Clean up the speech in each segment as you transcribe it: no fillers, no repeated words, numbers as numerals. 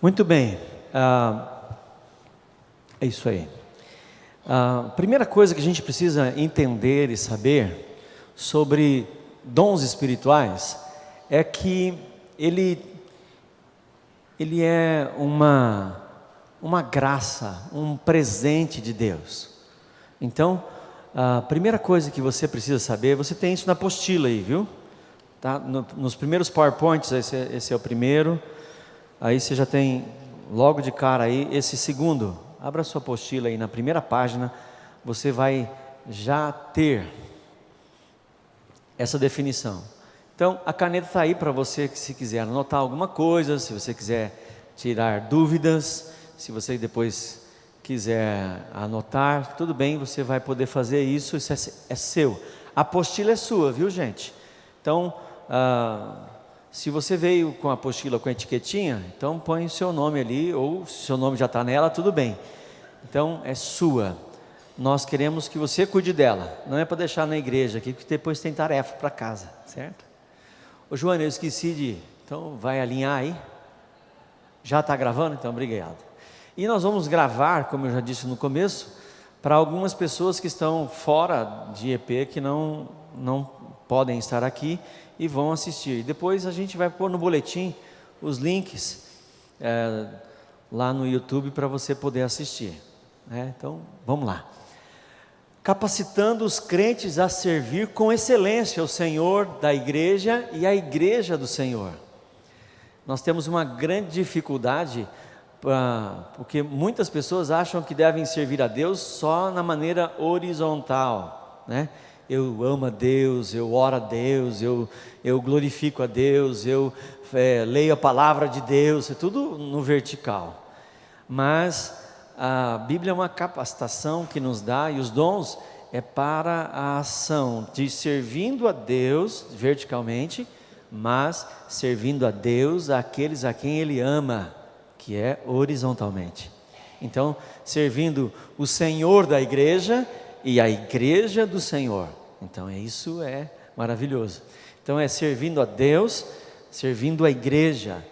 Muito bem, é isso aí. A primeira coisa que a gente precisa entender e saber sobre dons espirituais é que ele é uma graça, um presente de Deus. Então, a primeira coisa que você precisa saber, você tem isso na apostila aí, viu? Tá? Nos primeiros PowerPoints, esse é o primeiro. Aí você já tem logo de cara aí esse segundo. Abra sua apostila aí na primeira página, você vai já ter essa definição. Então a caneta está aí para você, que se quiser anotar alguma coisa, se você quiser tirar dúvidas, se você depois quiser anotar, tudo bem, você vai poder fazer isso, isso é seu. A apostila é sua, viu, gente? Então, se você veio com a apostila com a etiquetinha, então põe o seu nome ali, ou se o seu nome já está nela, tudo bem. Então é sua. Nós queremos que você cuide dela, não é para deixar na igreja aqui, porque depois tem tarefa para casa, certo? Ô Joana, eu esqueci de... Então vai alinhar aí. Já está gravando? Então obrigado. E nós vamos gravar, como eu já disse no começo, para algumas pessoas que estão fora de EP, que não podem estar aqui e vão assistir. E depois a gente vai pôr no boletim os links lá no YouTube para você poder assistir. Então vamos lá. Capacitando os crentes a servir com excelência o Senhor da igreja e a igreja do Senhor. Nós temos uma grande dificuldade, porque muitas pessoas acham que devem servir a Deus só na maneira horizontal, né? Eu amo a Deus, eu oro a Deus, eu glorifico a Deus, eu leio a palavra de Deus, é tudo no vertical. Mas a Bíblia é uma capacitação que nos dá, e os dons é para a ação de servindo a Deus verticalmente, mas servindo a Deus àqueles a quem Ele ama, que é horizontalmente. Então, servindo o Senhor da igreja e a igreja do Senhor. Então isso é maravilhoso. Então é servindo a Deus, servindo a igreja.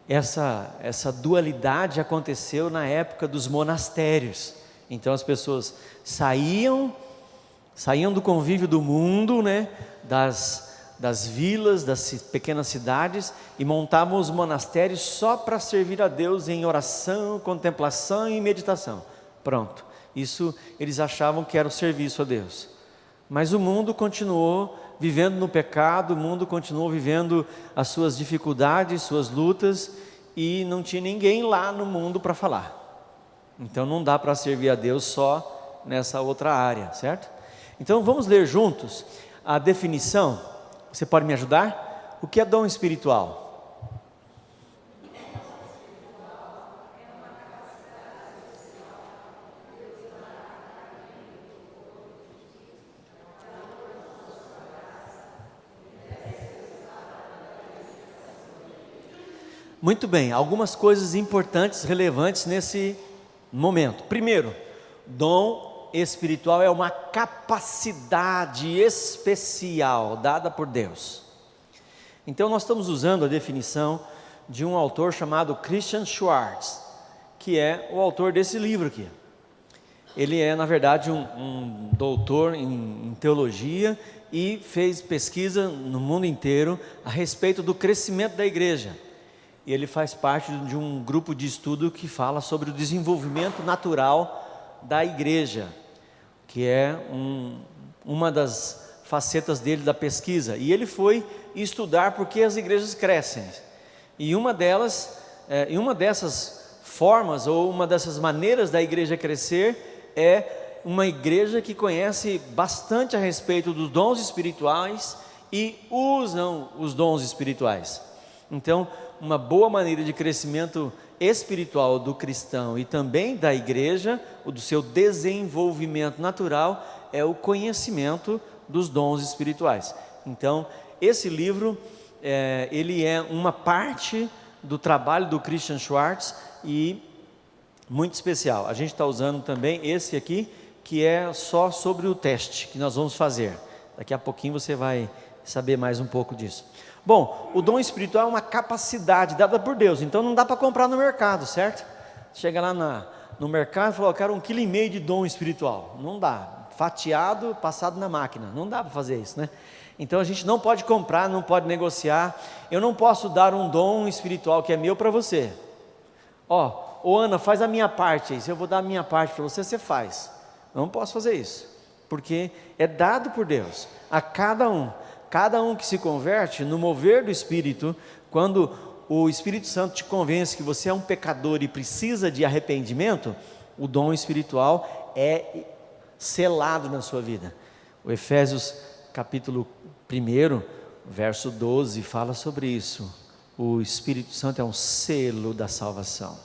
Essa dualidade aconteceu na época dos monastérios. Então as pessoas saíam do convívio do mundo, né, das vilas, das pequenas cidades, e montavam os monastérios só para servir a Deus em oração, contemplação e meditação. Pronto. Isso eles achavam que era o serviço a Deus. Mas o mundo continuou vivendo no pecado, o mundo continuou vivendo as suas dificuldades, suas lutas, e não tinha ninguém lá no mundo para falar. Então não dá para servir a Deus só nessa outra área, certo? Então vamos ler juntos a definição. Você pode me ajudar? O que é dom espiritual? Muito bem, algumas coisas importantes, relevantes nesse momento. Primeiro, dom espiritual é uma capacidade especial dada por Deus. Então nós estamos usando a definição de um autor chamado Christian Schwartz, que é o autor desse livro aqui. Ele é, na verdade, um doutor em teologia e fez pesquisa no mundo inteiro a respeito do crescimento da igreja. E ele faz parte de um grupo de estudo que fala sobre o desenvolvimento natural da igreja, que é uma das facetas dele da pesquisa. E ele foi estudar por que as igrejas crescem. E uma dessas formas, ou uma dessas maneiras da igreja crescer, é uma igreja que conhece bastante a respeito dos dons espirituais e usam os dons espirituais. Então, uma boa maneira de crescimento espiritual do cristão e também da igreja, o do seu desenvolvimento natural, é o conhecimento dos dons espirituais. Então, esse livro, ele é uma parte do trabalho do Christian Schwartz e muito especial. A gente está usando também esse aqui, que é só sobre o teste que nós vamos fazer. Daqui a pouquinho você vai saber mais um pouco disso. Bom, o dom espiritual é uma capacidade dada por Deus, então não dá para comprar no mercado, certo? Chega lá no mercado e fala, eu quero 1,5 kg de dom espiritual. Não dá, fatiado, passado na máquina, não dá para fazer isso, né? Então a gente não pode comprar, não pode negociar. Eu não posso dar um dom espiritual que é meu para você. Ô Ana, faz a minha parte aí, se eu vou dar a minha parte para você, você faz. Eu não posso fazer isso, porque é dado por Deus a cada um. Cada um que se converte no mover do Espírito, quando o Espírito Santo te convence que você é um pecador e precisa de arrependimento, o dom espiritual é selado na sua vida. O Efésios capítulo 1, verso 12, fala sobre isso. O Espírito Santo é um selo da salvação.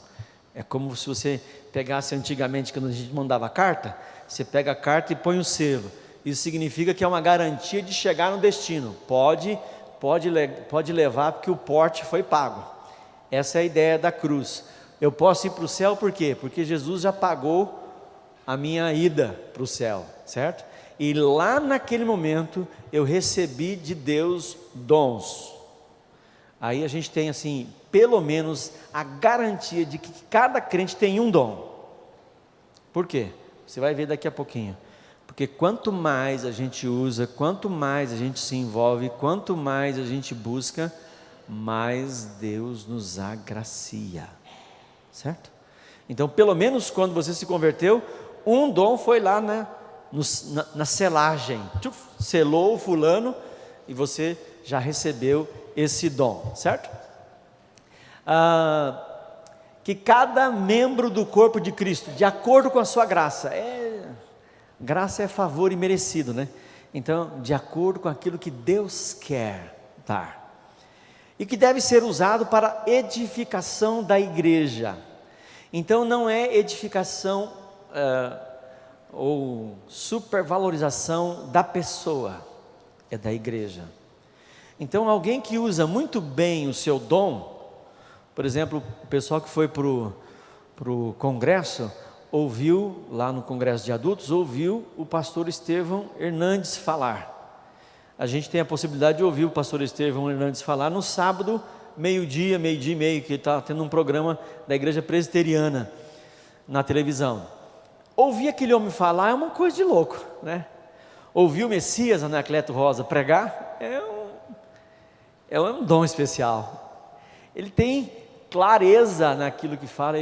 É como se você pegasse antigamente, quando a gente mandava carta, você pega a carta e põe o selo. Isso significa que é uma garantia de chegar no destino. Pode levar, porque o porte foi pago. Essa é a ideia da cruz. Eu posso ir para o céu por quê? Porque Jesus já pagou a minha ida para o céu, certo? E lá naquele momento eu recebi de Deus dons. Aí a gente tem assim, pelo menos a garantia de que cada crente tem um dom. Por quê? Você vai ver daqui a pouquinho. Porque quanto mais a gente usa, quanto mais a gente se envolve, quanto mais a gente busca, mais Deus nos agracia, certo? Então, pelo menos quando você se converteu, um dom foi lá na selagem, selou o fulano e você já recebeu esse dom, certo? Que cada membro do corpo de Cristo, de acordo com a sua graça, graça é favor imerecido, né? Então, de acordo com aquilo que Deus quer dar, e que deve ser usado para edificação da igreja. Então, não é edificação ou supervalorização da pessoa, é da igreja. Então, alguém que usa muito bem o seu dom, por exemplo, o pessoal que foi para o congresso, ouviu, lá no congresso de adultos, ouviu o pastor Estevão Hernandes falar. A gente tem a possibilidade de ouvir o pastor Estevão Hernandes falar no sábado, meio-dia e meio, que ele está tendo um programa da igreja presbiteriana na televisão. Ouvir aquele homem falar é uma coisa de louco, né? Ouvir o Messias, Anacleto Rosa, pregar, é um dom especial. Ele tem clareza naquilo que fala,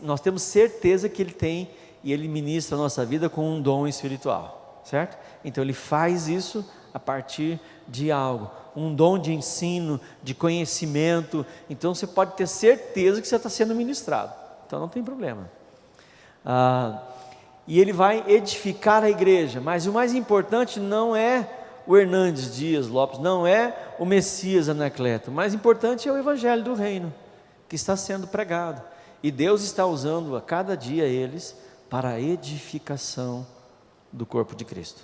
nós temos certeza que ele tem, e ele ministra a nossa vida com um dom espiritual, certo? Então ele faz isso a partir de algo, um dom de ensino, de conhecimento. Então você pode ter certeza que você está sendo ministrado, então não tem problema. E ele vai edificar a igreja, mas o mais importante não é o Hernandes Dias Lopes, não é o Messias Anacleto, o mais importante é o evangelho do reino, que está sendo pregado, e Deus está usando a cada dia eles para a edificação do corpo de Cristo.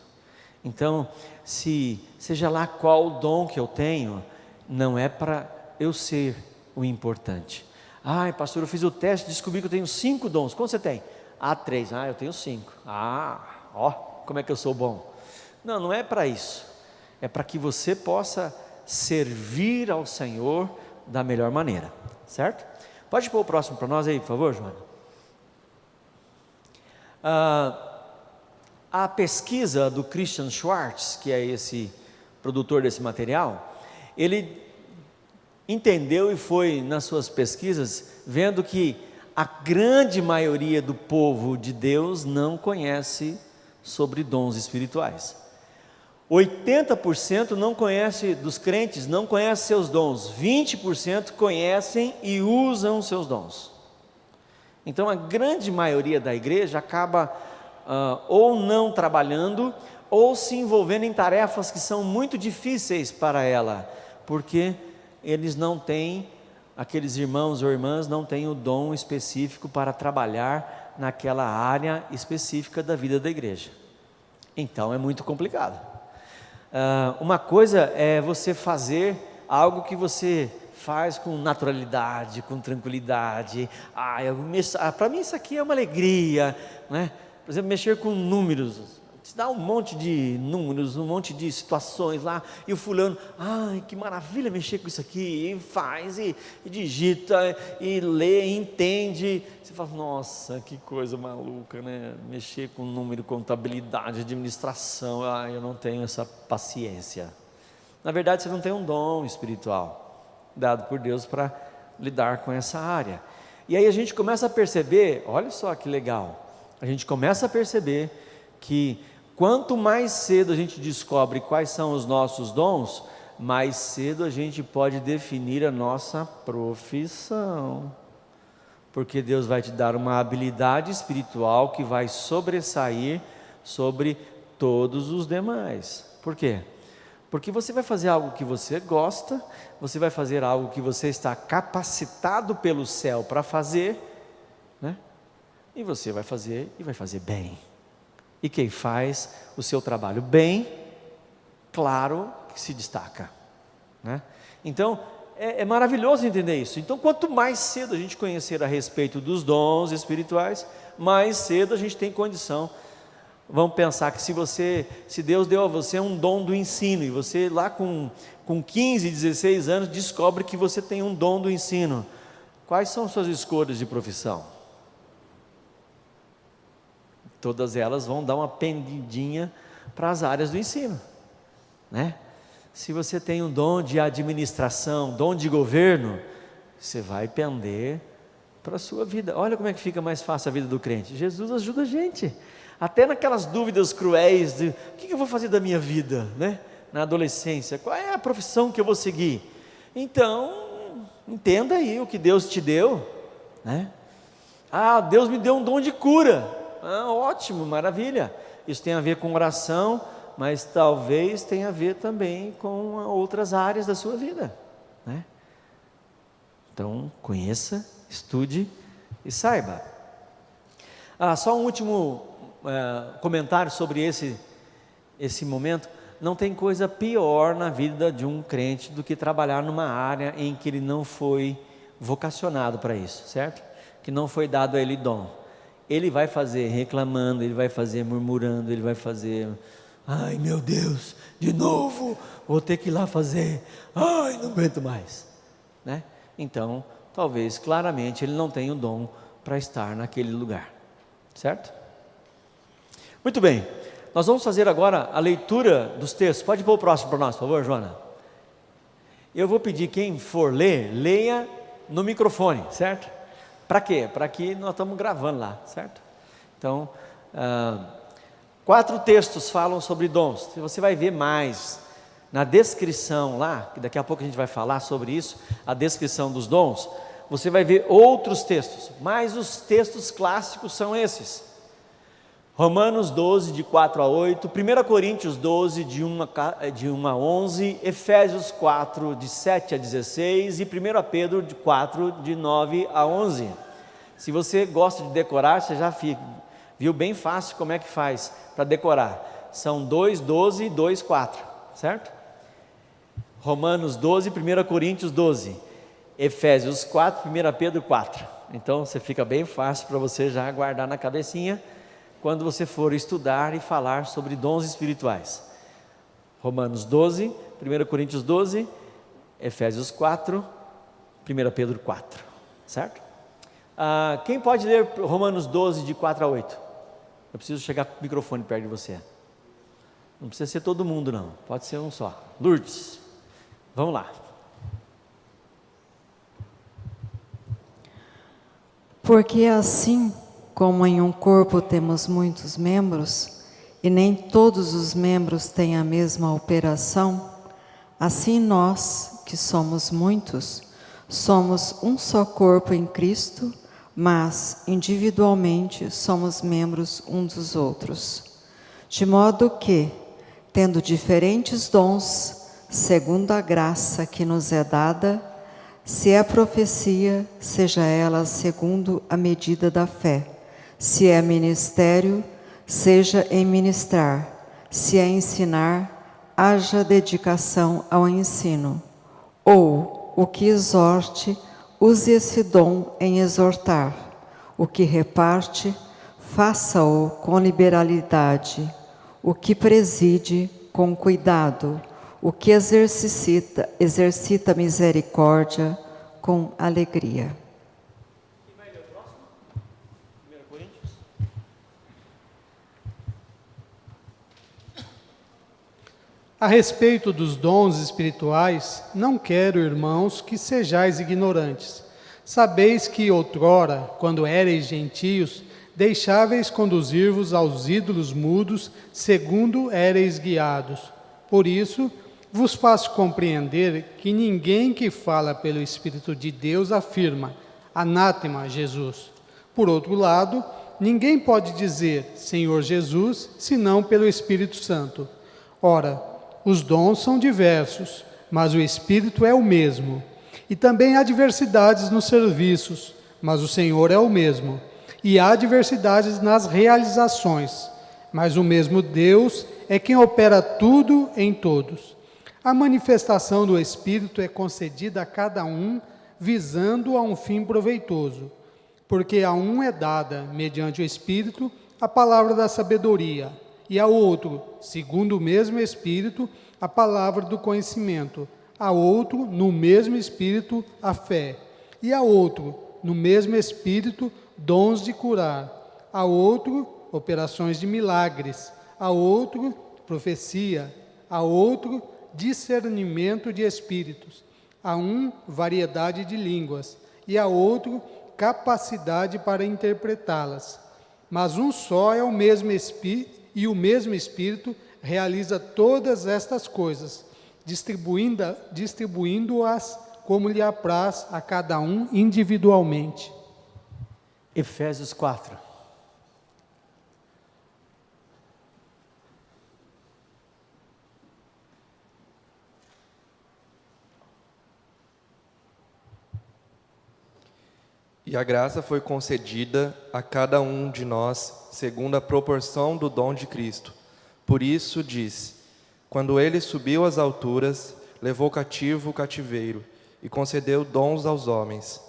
Então, seja lá qual o dom que eu tenho, não é para eu ser o importante. Pastor, eu fiz o teste, descobri que eu tenho 5 dons. Quantos você tem? 3. Eu tenho 5. Como é que eu sou bom? Não é para isso. É para que você possa servir ao Senhor da melhor maneira, certo? Pode pôr o próximo para nós aí, por favor, Joana. A pesquisa do Christian Schwartz, que é esse produtor desse material, ele entendeu e foi nas suas pesquisas vendo que a grande maioria do povo de Deus não conhece sobre dons espirituais. 80% não conhece, dos crentes não conhece seus dons, 20% conhecem e usam seus dons. Então a grande maioria da igreja acaba ou não trabalhando, ou se envolvendo em tarefas que são muito difíceis para ela, porque eles não têm, aqueles irmãos ou irmãs não têm o dom específico para trabalhar naquela área específica da vida da igreja. Então é muito complicado. Uma coisa é você fazer algo que você faz com naturalidade, com tranquilidade. Para mim isso aqui é uma alegria, né? Por exemplo, mexer com números, te dá um monte de números, um monte de situações lá, e o fulano, ai, que maravilha mexer com isso aqui, e faz, e digita, e lê, e entende. Você fala, nossa, que coisa maluca, né? Mexer com número, contabilidade, administração, eu não tenho essa paciência. Na verdade, você não tem um dom espiritual dado por Deus para lidar com essa área. E aí a gente começa a perceber, olha só que legal, a gente começa a perceber que quanto mais cedo a gente descobre quais são os nossos dons, mais cedo a gente pode definir a nossa profissão, porque Deus vai te dar uma habilidade espiritual que vai sobressair sobre todos os demais. Por quê? Porque você vai fazer algo que você gosta, você vai fazer algo que você está capacitado pelo céu para fazer, né? E você vai fazer, e vai fazer bem. E quem faz o seu trabalho bem, claro que se destaca, né? Então, é maravilhoso entender isso. Então, quanto mais cedo a gente conhecer a respeito dos dons espirituais, mais cedo a gente tem condição. Vamos pensar que se Deus deu a você um dom do ensino, e você lá com 15, 16 anos, descobre que você tem um dom do ensino, quais são suas escolhas de profissão? Todas elas vão dar uma pendidinha para as áreas do ensino, né? Se você tem um dom de administração, dom de governo, você vai pender para a sua vida. Olha como é que fica mais fácil a vida do crente. Jesus ajuda a gente, até naquelas dúvidas cruéis de o que eu vou fazer da minha vida, né? Na adolescência, qual é a profissão que eu vou seguir? Então, entenda aí o que Deus te deu, né? Deus me deu um dom de cura. Ótimo, maravilha. Isso tem a ver com oração, mas talvez tenha a ver também com outras áreas da sua vida, né? Então, conheça, estude e saiba. Só um último comentário sobre esse momento. Não tem coisa pior na vida de um crente do que trabalhar numa área em que ele não foi vocacionado para isso, certo? Que não foi dado a ele dom. Ele vai fazer reclamando, ele vai fazer murmurando, ele vai fazer, ai meu Deus, de novo, vou ter que ir lá fazer, ai não aguento mais, né? Então, talvez claramente ele não tenha o dom para estar naquele lugar, certo? Muito bem, nós vamos fazer agora a leitura dos textos. Pode pôr o próximo para nós, por favor, Joana. Eu vou pedir quem for ler, leia no microfone, certo? Para quê? Para que nós estamos gravando lá, certo? Então, 4 textos falam sobre dons. Você vai ver mais na descrição lá, que daqui a pouco a gente vai falar sobre isso, a descrição dos dons. Você vai ver outros textos, mas os textos clássicos são esses: Romanos 12, de 4 a 8, 1 Coríntios 12, de 1 a 11, Efésios 4, de 7 a 16 e 1 Pedro 4, de 9 a 11. Se você gosta de decorar, você já viu bem fácil como é que faz para decorar. São 2, 12 e 2, 4, certo? Romanos 12, 1 Coríntios 12, Efésios 4, 1 Pedro 4. Então você fica bem fácil para você já guardar na cabecinha quando você for estudar e falar sobre dons espirituais. Romanos 12, 1 Coríntios 12, Efésios 4, 1 Pedro 4, certo? Quem pode ler Romanos 12, de 4 a 8? Eu preciso chegar com o microfone perto de você. Não precisa ser todo mundo não, pode ser um só. Lourdes, vamos lá. Porque assim como em um corpo temos muitos membros, e nem todos os membros têm a mesma operação, assim nós, que somos muitos, somos um só corpo em Cristo, mas individualmente somos membros uns dos outros. De modo que, tendo diferentes dons, segundo a graça que nos é dada, se é profecia, seja ela segundo a medida da fé. Se é ministério, seja em ministrar. Se é ensinar, haja dedicação ao ensino. Ou, o que exorte, use esse dom em exortar. O que reparte, faça-o com liberalidade. o que preside com cuidado, o que exercita misericórdia com alegria. A respeito dos dons espirituais, não quero, irmãos, que sejais ignorantes. Sabeis que outrora, quando éreis gentios, deixáveis conduzir-vos aos ídolos mudos, segundo éreis guiados. Por isso, vos faço compreender que ninguém que fala pelo Espírito de Deus afirma, anátema Jesus. Por outro lado, ninguém pode dizer, Senhor Jesus, senão pelo Espírito Santo. Ora, os dons são diversos, mas o Espírito é o mesmo. E também há diversidades nos serviços, mas o Senhor é o mesmo. E há diversidades nas realizações, mas o mesmo Deus é quem opera tudo em todos. A manifestação do Espírito é concedida a cada um, visando a um fim proveitoso. Porque a um é dada, mediante o Espírito, a palavra da sabedoria, e a outro, segundo o mesmo Espírito, a palavra do conhecimento, a outro, no mesmo Espírito, a fé, e a outro, no mesmo Espírito, dons de curar, a outro, operações de milagres, a outro, profecia, a outro, discernimento de espíritos, a um, variedade de línguas, e a outro, capacidade para interpretá-las. Mas um só é o mesmo Espírito, e o mesmo Espírito realiza todas estas coisas, distribuindo-as como lhe apraz a cada um individualmente. Efésios 4. E a graça foi concedida a cada um de nós, segundo a proporção do dom de Cristo. Por isso diz, quando ele subiu às alturas, levou cativo o cativeiro e concedeu dons aos homens.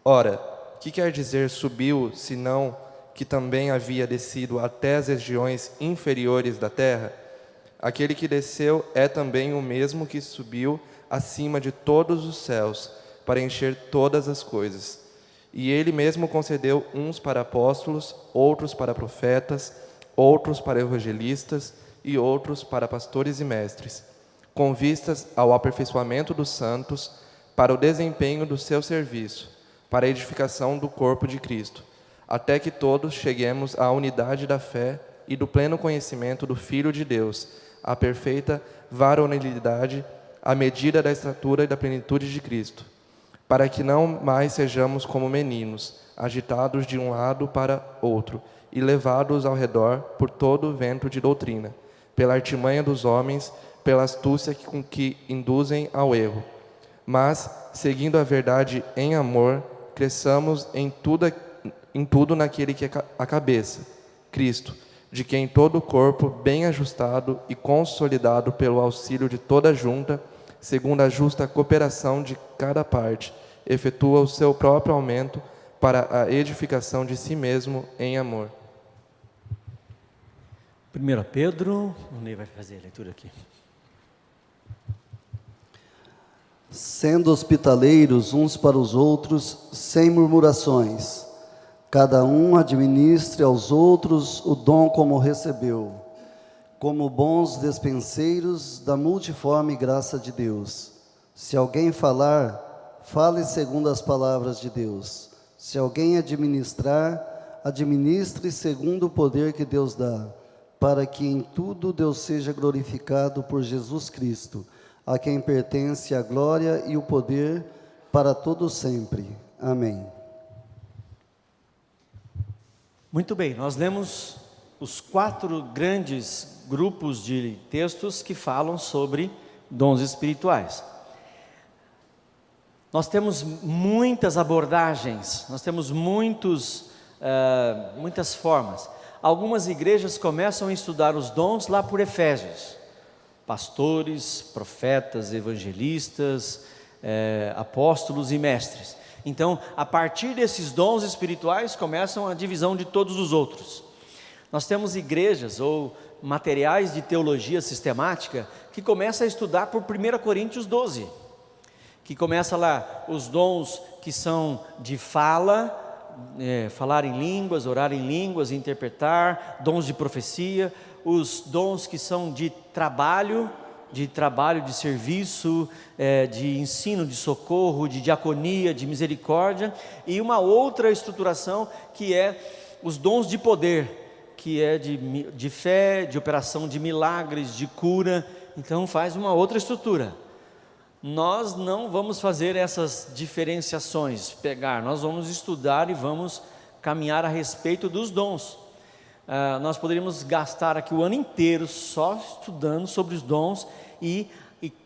Ora, que quer dizer subiu, senão que também havia descido até as regiões inferiores da terra? Aquele que desceu é também o mesmo que subiu acima de todos os céus, para encher todas as coisas. E ele mesmo concedeu uns para apóstolos, outros para profetas, outros para evangelistas e outros para pastores e mestres, com vistas ao aperfeiçoamento dos santos, para o desempenho do seu serviço, para a edificação do corpo de Cristo, até que todos cheguemos à unidade da fé e do pleno conhecimento do Filho de Deus, à perfeita varonilidade, à medida da estatura e da plenitude de Cristo, para que não mais sejamos como meninos, agitados de um lado para outro e levados ao redor por todo o vento de doutrina, pela artimanha dos homens, pela astúcia com que induzem ao erro. Mas, seguindo a verdade em amor, cresçamos em tudo naquele que é a cabeça, Cristo, de quem todo o corpo, bem ajustado e consolidado pelo auxílio de toda a junta, segundo a justa cooperação de cada parte, efetua o seu próprio aumento para a edificação de si mesmo em amor. 1 Pedro, o Ney vai fazer a leitura aqui. Sendo hospitaleiros uns para os outros, sem murmurações, cada um administre aos outros o dom como recebeu, como bons despenseiros da multiforme graça de Deus. Se alguém falar, fale segundo as palavras de Deus. Se alguém administrar, administre segundo o poder que Deus dá, para que em tudo Deus seja glorificado por Jesus Cristo, a quem pertence a glória e o poder para todo sempre. Amém. Muito bem, nós lemos os 4 grandes grupos de textos que falam sobre dons espirituais. Nós temos muitas abordagens, nós temos muitas formas. Algumas igrejas começam a estudar os dons lá por Efésios. Pastores, profetas, evangelistas, apóstolos e mestres. Então, a partir desses dons espirituais, começam a divisão de todos os outros. Nós temos igrejas ou materiais de teologia sistemática que começa a estudar por 1 Coríntios 12, que começa lá os dons que são de fala, falar em línguas, orar em línguas, interpretar, dons de profecia, os dons que são de trabalho, de serviço, de ensino, de socorro, de diaconia, de misericórdia, e uma outra estruturação que é os dons de poder, que é de fé, de operação de milagres, de cura. Então faz uma outra estrutura. Nós não vamos fazer essas diferenciações, nós vamos estudar e vamos caminhar a respeito dos dons. Nós poderíamos gastar aqui o ano inteiro só estudando sobre os dons, e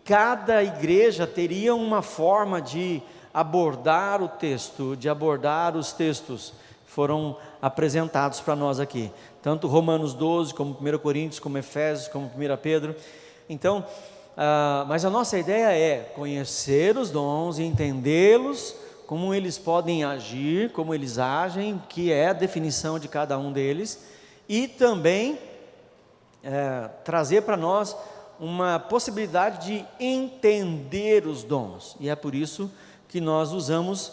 cada igreja teria uma forma de abordar o texto, de abordar os textos que foram apresentados para nós aqui, tanto Romanos 12, como 1 Coríntios, como Efésios, como 1 Pedro. Então, mas a nossa ideia é conhecer os dons e entendê-los, como eles podem agir, como eles agem, que é a definição de cada um deles, e também trazer para nós uma possibilidade de entender os dons, e é por isso que nós usamos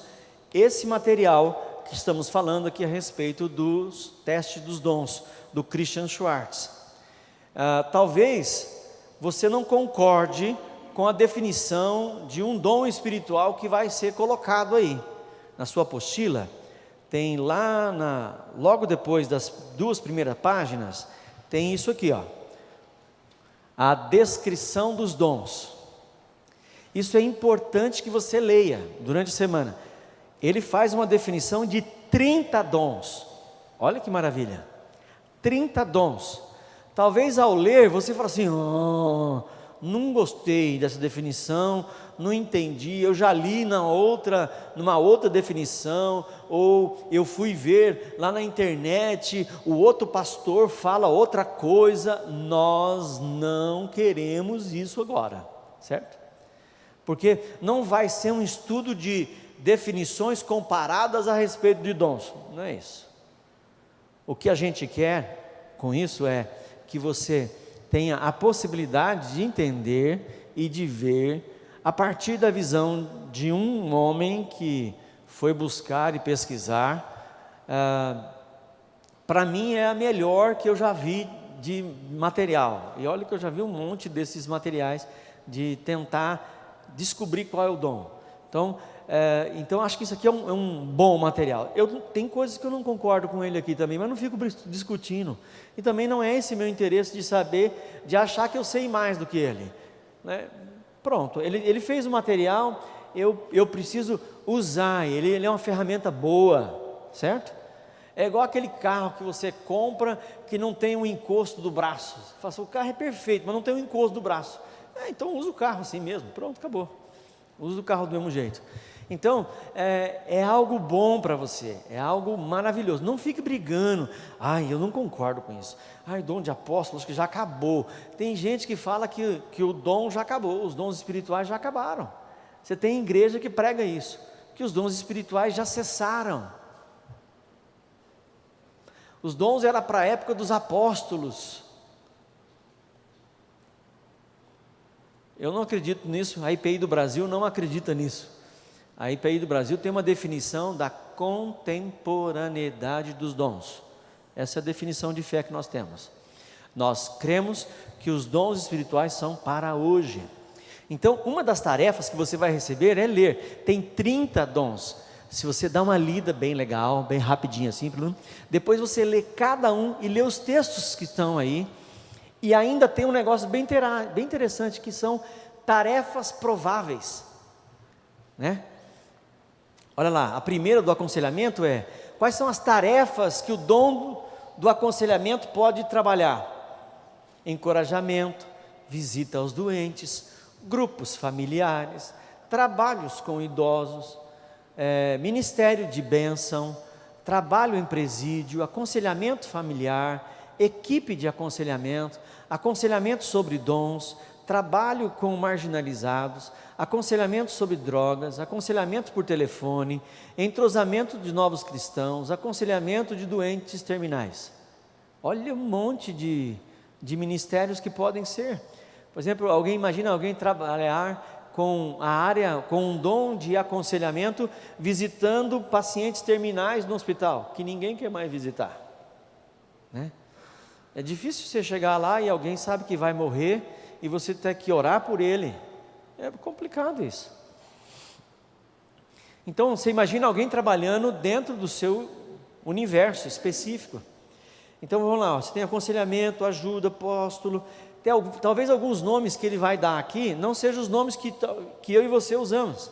esse material que estamos falando aqui a respeito dos testes dos dons, do Christian Schwartz. Talvez você não concorde com a definição de um dom espiritual que vai ser colocado aí, na sua apostila, tem lá, logo depois das 2 primeiras páginas, tem isso aqui, ó, a descrição dos dons. Isso é importante que você leia durante a semana. Ele faz uma definição de 30 dons, olha que maravilha, 30 dons. Talvez ao ler você fale assim, não gostei dessa definição, não entendi, eu já li numa outra definição, ou eu fui ver lá na internet, o outro pastor fala outra coisa. Nós não queremos isso agora, certo? Porque não vai ser um estudo de definições comparadas a respeito de dons, não é isso. O que a gente quer com isso é que você tenha a possibilidade de entender e de ver a partir da visão de um homem que foi buscar e pesquisar. Para mim é a melhor que eu já vi de material, e olha que eu já vi um monte desses materiais de tentar descobrir qual é o dom. Então acho que isso aqui é um bom material. Tem coisas que eu não concordo com ele aqui também, mas não fico discutindo, e também não é esse meu interesse de saber, de achar que eu sei mais do que ele, né? Pronto, ele fez o material, eu preciso usar ele é uma ferramenta boa, certo? É igual aquele carro que você compra, que não tem um encosto do braço. Você fala assim, o carro é perfeito, mas não tem um encosto do braço. Então usa o carro assim mesmo, pronto, acabou. Usa o carro do mesmo jeito. Então, é algo bom para você, é algo maravilhoso. Não fique brigando, eu não concordo com isso. O dom de apóstolos que já acabou. Tem gente que fala que o dom já acabou, os dons espirituais já acabaram. Você tem igreja que prega isso, que os dons espirituais já cessaram. Os dons eram para a época dos apóstolos. Eu não acredito nisso, a IPI do Brasil não acredita nisso. A IPI do Brasil tem uma definição da contemporaneidade dos dons. Essa é a definição de fé que nós temos. Nós cremos que os dons espirituais são para hoje. Então, uma das tarefas que você vai receber é ler. Tem 30 dons. Se você dá uma lida bem legal, bem rapidinho assim, depois você lê cada um e lê os textos que estão aí. E ainda tem um negócio bem interessante, que são tarefas prováveis, né? Olha lá, a primeira do aconselhamento é: quais são as tarefas que o dom do aconselhamento pode trabalhar? Encorajamento, visita aos doentes, grupos familiares, trabalhos com idosos, ministério de bênção, trabalho em presídio, aconselhamento familiar, equipe de aconselhamento, aconselhamento sobre dons, trabalho com marginalizados, aconselhamento sobre drogas, aconselhamento por telefone, entrosamento de novos cristãos, aconselhamento de doentes terminais. Olha um monte de de ministérios que podem ser. Por exemplo, imagina alguém trabalhar com a área, com um dom de aconselhamento, visitando pacientes terminais no hospital, que ninguém quer mais visitar, né? É difícil você chegar lá e alguém sabe que vai morrer e você ter que orar por ele. É complicado isso. Então você imagina alguém trabalhando dentro do seu universo específico. Então vamos lá, você tem aconselhamento, ajuda, apóstolo. Talvez alguns nomes que ele vai dar aqui não sejam os nomes que eu e você usamos.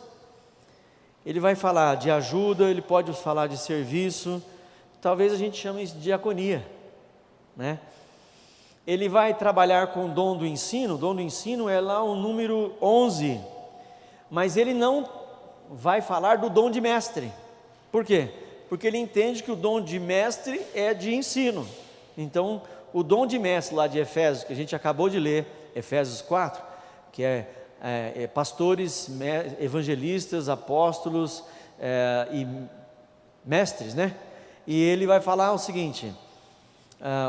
Ele vai falar de ajuda, ele pode falar de serviço, talvez a gente chame isso de diaconia, né? Ele vai trabalhar com o dom do ensino. O dom do ensino é lá o número 11, mas ele não vai falar do dom de mestre. Por quê? Porque ele entende que o dom de mestre é de ensino. Então, o dom de mestre lá de Efésios, que a gente acabou de ler, Efésios 4, que é pastores, evangelistas, apóstolos e mestres, né? E ele vai falar o seguinte: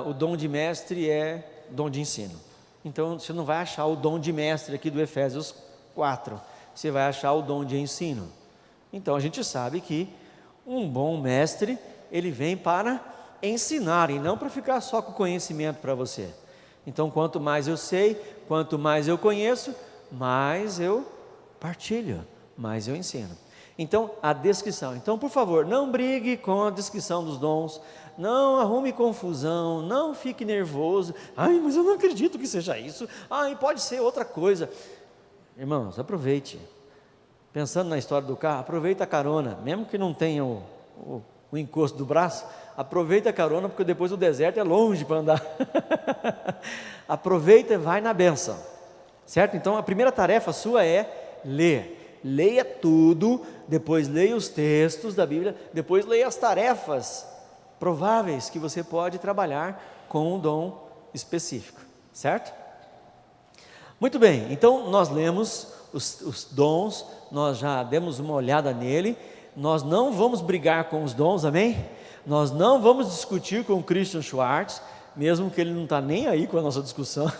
o dom de mestre é dom de ensino. Então você não vai achar o dom de mestre aqui do Efésios 4, você vai achar o dom de ensino. Então a gente sabe que um bom mestre, ele vem para ensinar e não para ficar só com conhecimento para você. Então quanto mais eu sei, quanto mais eu conheço, mais eu partilho, mais eu ensino. Então a descrição, então por favor, não brigue com a descrição dos dons, não arrume confusão, não fique nervoso. Ai, mas eu não acredito que seja isso. Ai, pode ser outra coisa. Irmãos, aproveite. Pensando na história do carro, aproveita a carona, mesmo que não tenha o encosto do braço, aproveita a carona, porque depois o deserto é longe para andar. Aproveita e vai na bênção, certo? Então a primeira tarefa sua é ler. Leia tudo, depois leia os textos da Bíblia, depois leia as tarefas prováveis que você pode trabalhar com um dom específico, certo? Muito bem, então nós lemos os dons, nós já demos uma olhada nele, nós não vamos brigar com os dons, amém? Nós não vamos discutir com o Christian Schwartz, mesmo que ele não está nem aí com a nossa discussão.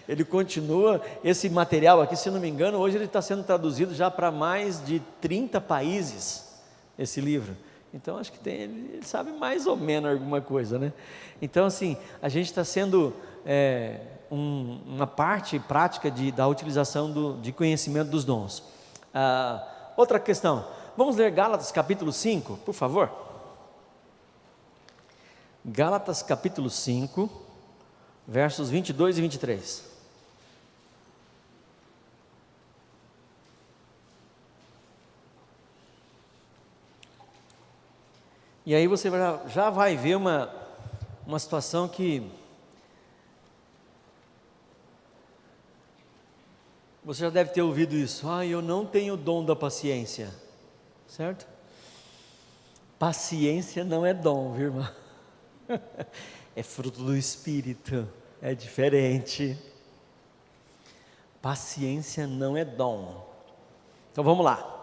Ele continua, esse material aqui, se não me engano, hoje ele está sendo traduzido já para mais de 30 países, esse livro. Então acho que ele sabe mais ou menos alguma coisa, né? Então assim, a gente está sendo uma parte prática da utilização de conhecimento dos dons. Outra questão, vamos ler Gálatas capítulo 5, por favor. Gálatas capítulo 5, versos 22 e 23. E aí você já vai ver uma situação que você já deve ter ouvido isso. Eu não tenho o dom da paciência, certo? Paciência não é dom, viu, irmão? É fruto do Espírito, é diferente. Paciência não é dom. Então vamos lá.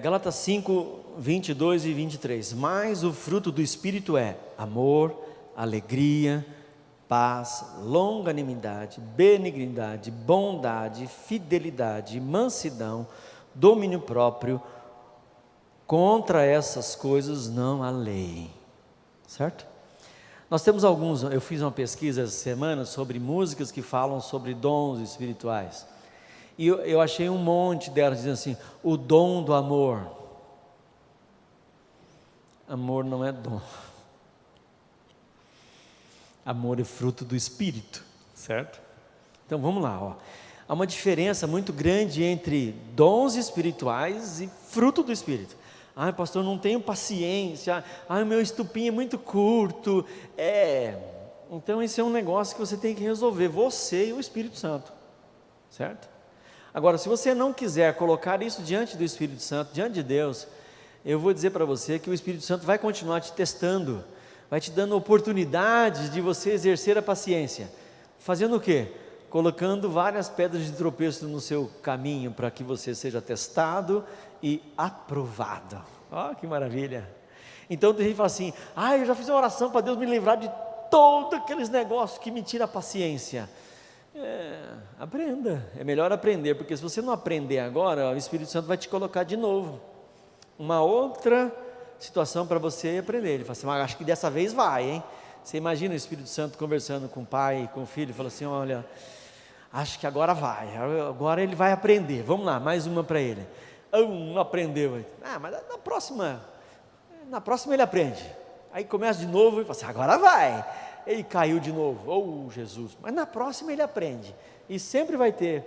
Gálatas 5, 22 e 23. Mas o fruto do Espírito é amor, alegria, paz, longanimidade, benignidade, bondade, fidelidade, mansidão, domínio próprio. Contra essas coisas não há lei. Certo? Nós temos eu fiz uma pesquisa essa semana sobre músicas que falam sobre dons espirituais. E eu achei um monte delas dizendo assim: o dom do amor. Amor não é dom. Amor é fruto do Espírito, certo? Então vamos lá, há uma diferença muito grande entre dons espirituais e fruto do Espírito. Pastor, não tenho paciência. O meu estupinho é muito curto. Então esse é um negócio que você tem que resolver, você e o Espírito Santo, certo? Agora, se você não quiser colocar isso diante do Espírito Santo, diante de Deus, eu vou dizer para você que o Espírito Santo vai continuar te testando, vai te dando oportunidades de você exercer a paciência. Fazendo o quê? Colocando várias pedras de tropeço no seu caminho, para que você seja testado e aprovado. Que maravilha! Então tem gente que fala assim: eu já fiz uma oração para Deus me livrar de todos aqueles negócios que me tiram a paciência. Aprenda, é melhor aprender, porque se você não aprender agora, o Espírito Santo vai te colocar de novo uma outra situação para você aprender. Ele fala assim, mas acho que dessa vez vai, hein? Você imagina o Espírito Santo conversando com o pai, com o filho, e fala assim, olha, acho que agora vai, agora ele vai aprender, vamos lá, mais uma para ele. Não aprendeu, mas na próxima ele aprende. Aí começa de novo e fala assim, agora vai. Ele caiu de novo, Jesus, mas na próxima ele aprende, e sempre vai ter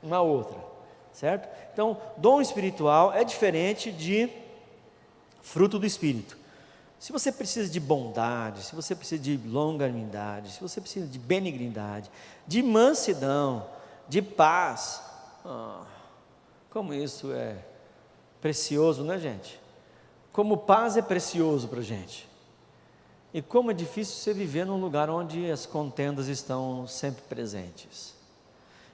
uma outra, certo? Então, dom espiritual é diferente de fruto do Espírito. Se você precisa de bondade, se você precisa de longanimidade, se você precisa de benignidade, de mansidão, de paz, como isso é precioso, né, gente? Como paz é precioso para a gente. E como é difícil você viver num lugar onde as contendas estão sempre presentes.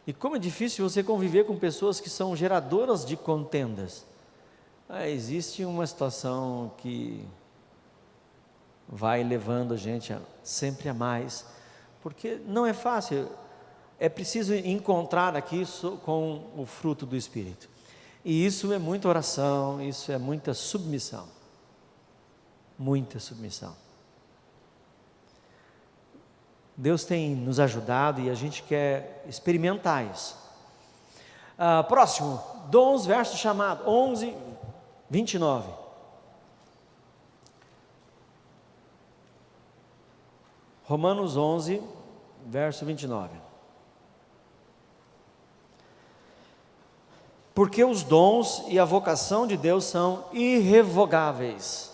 E como é difícil você conviver com pessoas que são geradoras de contendas. Existe uma situação que vai levando a gente sempre a mais, porque não é fácil, é preciso encontrar aqui com o fruto do Espírito. E isso é muita oração, isso é muita submissão. Muita submissão. Deus tem nos ajudado e a gente quer experimentar isso. Próximo, dons, verso chamado 11, 29. Romanos 11, verso 29. Porque os dons e a vocação de Deus são irrevogáveis.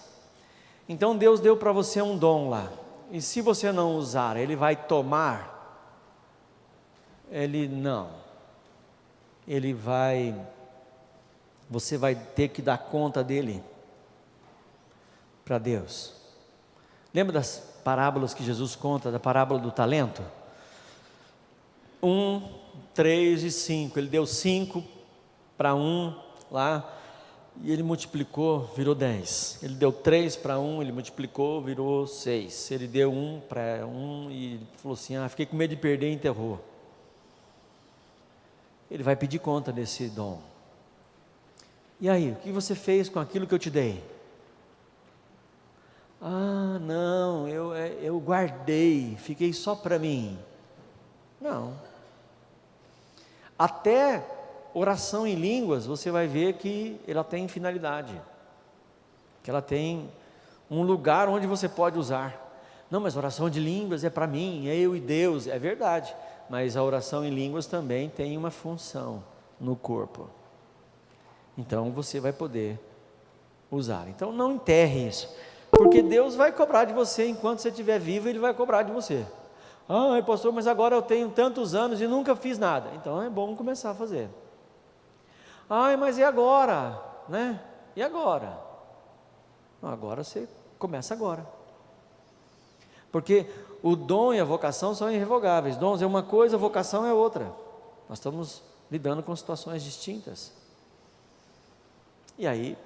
Então Deus deu para você um dom lá. E se você não usar, Ele vai tomar? Você vai ter que dar conta dele para Deus. Lembra das parábolas que Jesus conta, da parábola do talento? 1, 3 e 5, Ele deu 5 para um lá, e ele multiplicou, virou 10. Ele deu 3 para um, ele multiplicou, virou 6. Ele deu 1 para um e falou assim, fiquei com medo de perder e enterrou. Ele vai pedir conta desse dom. E aí, o que você fez com aquilo que eu te dei? Não, eu guardei, fiquei só para mim. Não. Até oração em línguas, você vai ver que ela tem finalidade, que ela tem um lugar onde você pode usar. Não, mas oração de línguas é para mim, é eu e Deus, é verdade, mas a oração em línguas também tem uma função no corpo, então você vai poder usar. Então não enterre isso, porque Deus vai cobrar de você enquanto você estiver vivo, Ele vai cobrar de você. Pastor, mas agora eu tenho tantos anos e nunca fiz nada. Então é bom começar a fazer. Mas e agora? Né? E agora? Agora você começa agora. Porque o dom e a vocação são irrevogáveis. Dons é uma coisa, vocação é outra. Nós estamos lidando com situações distintas. E aí,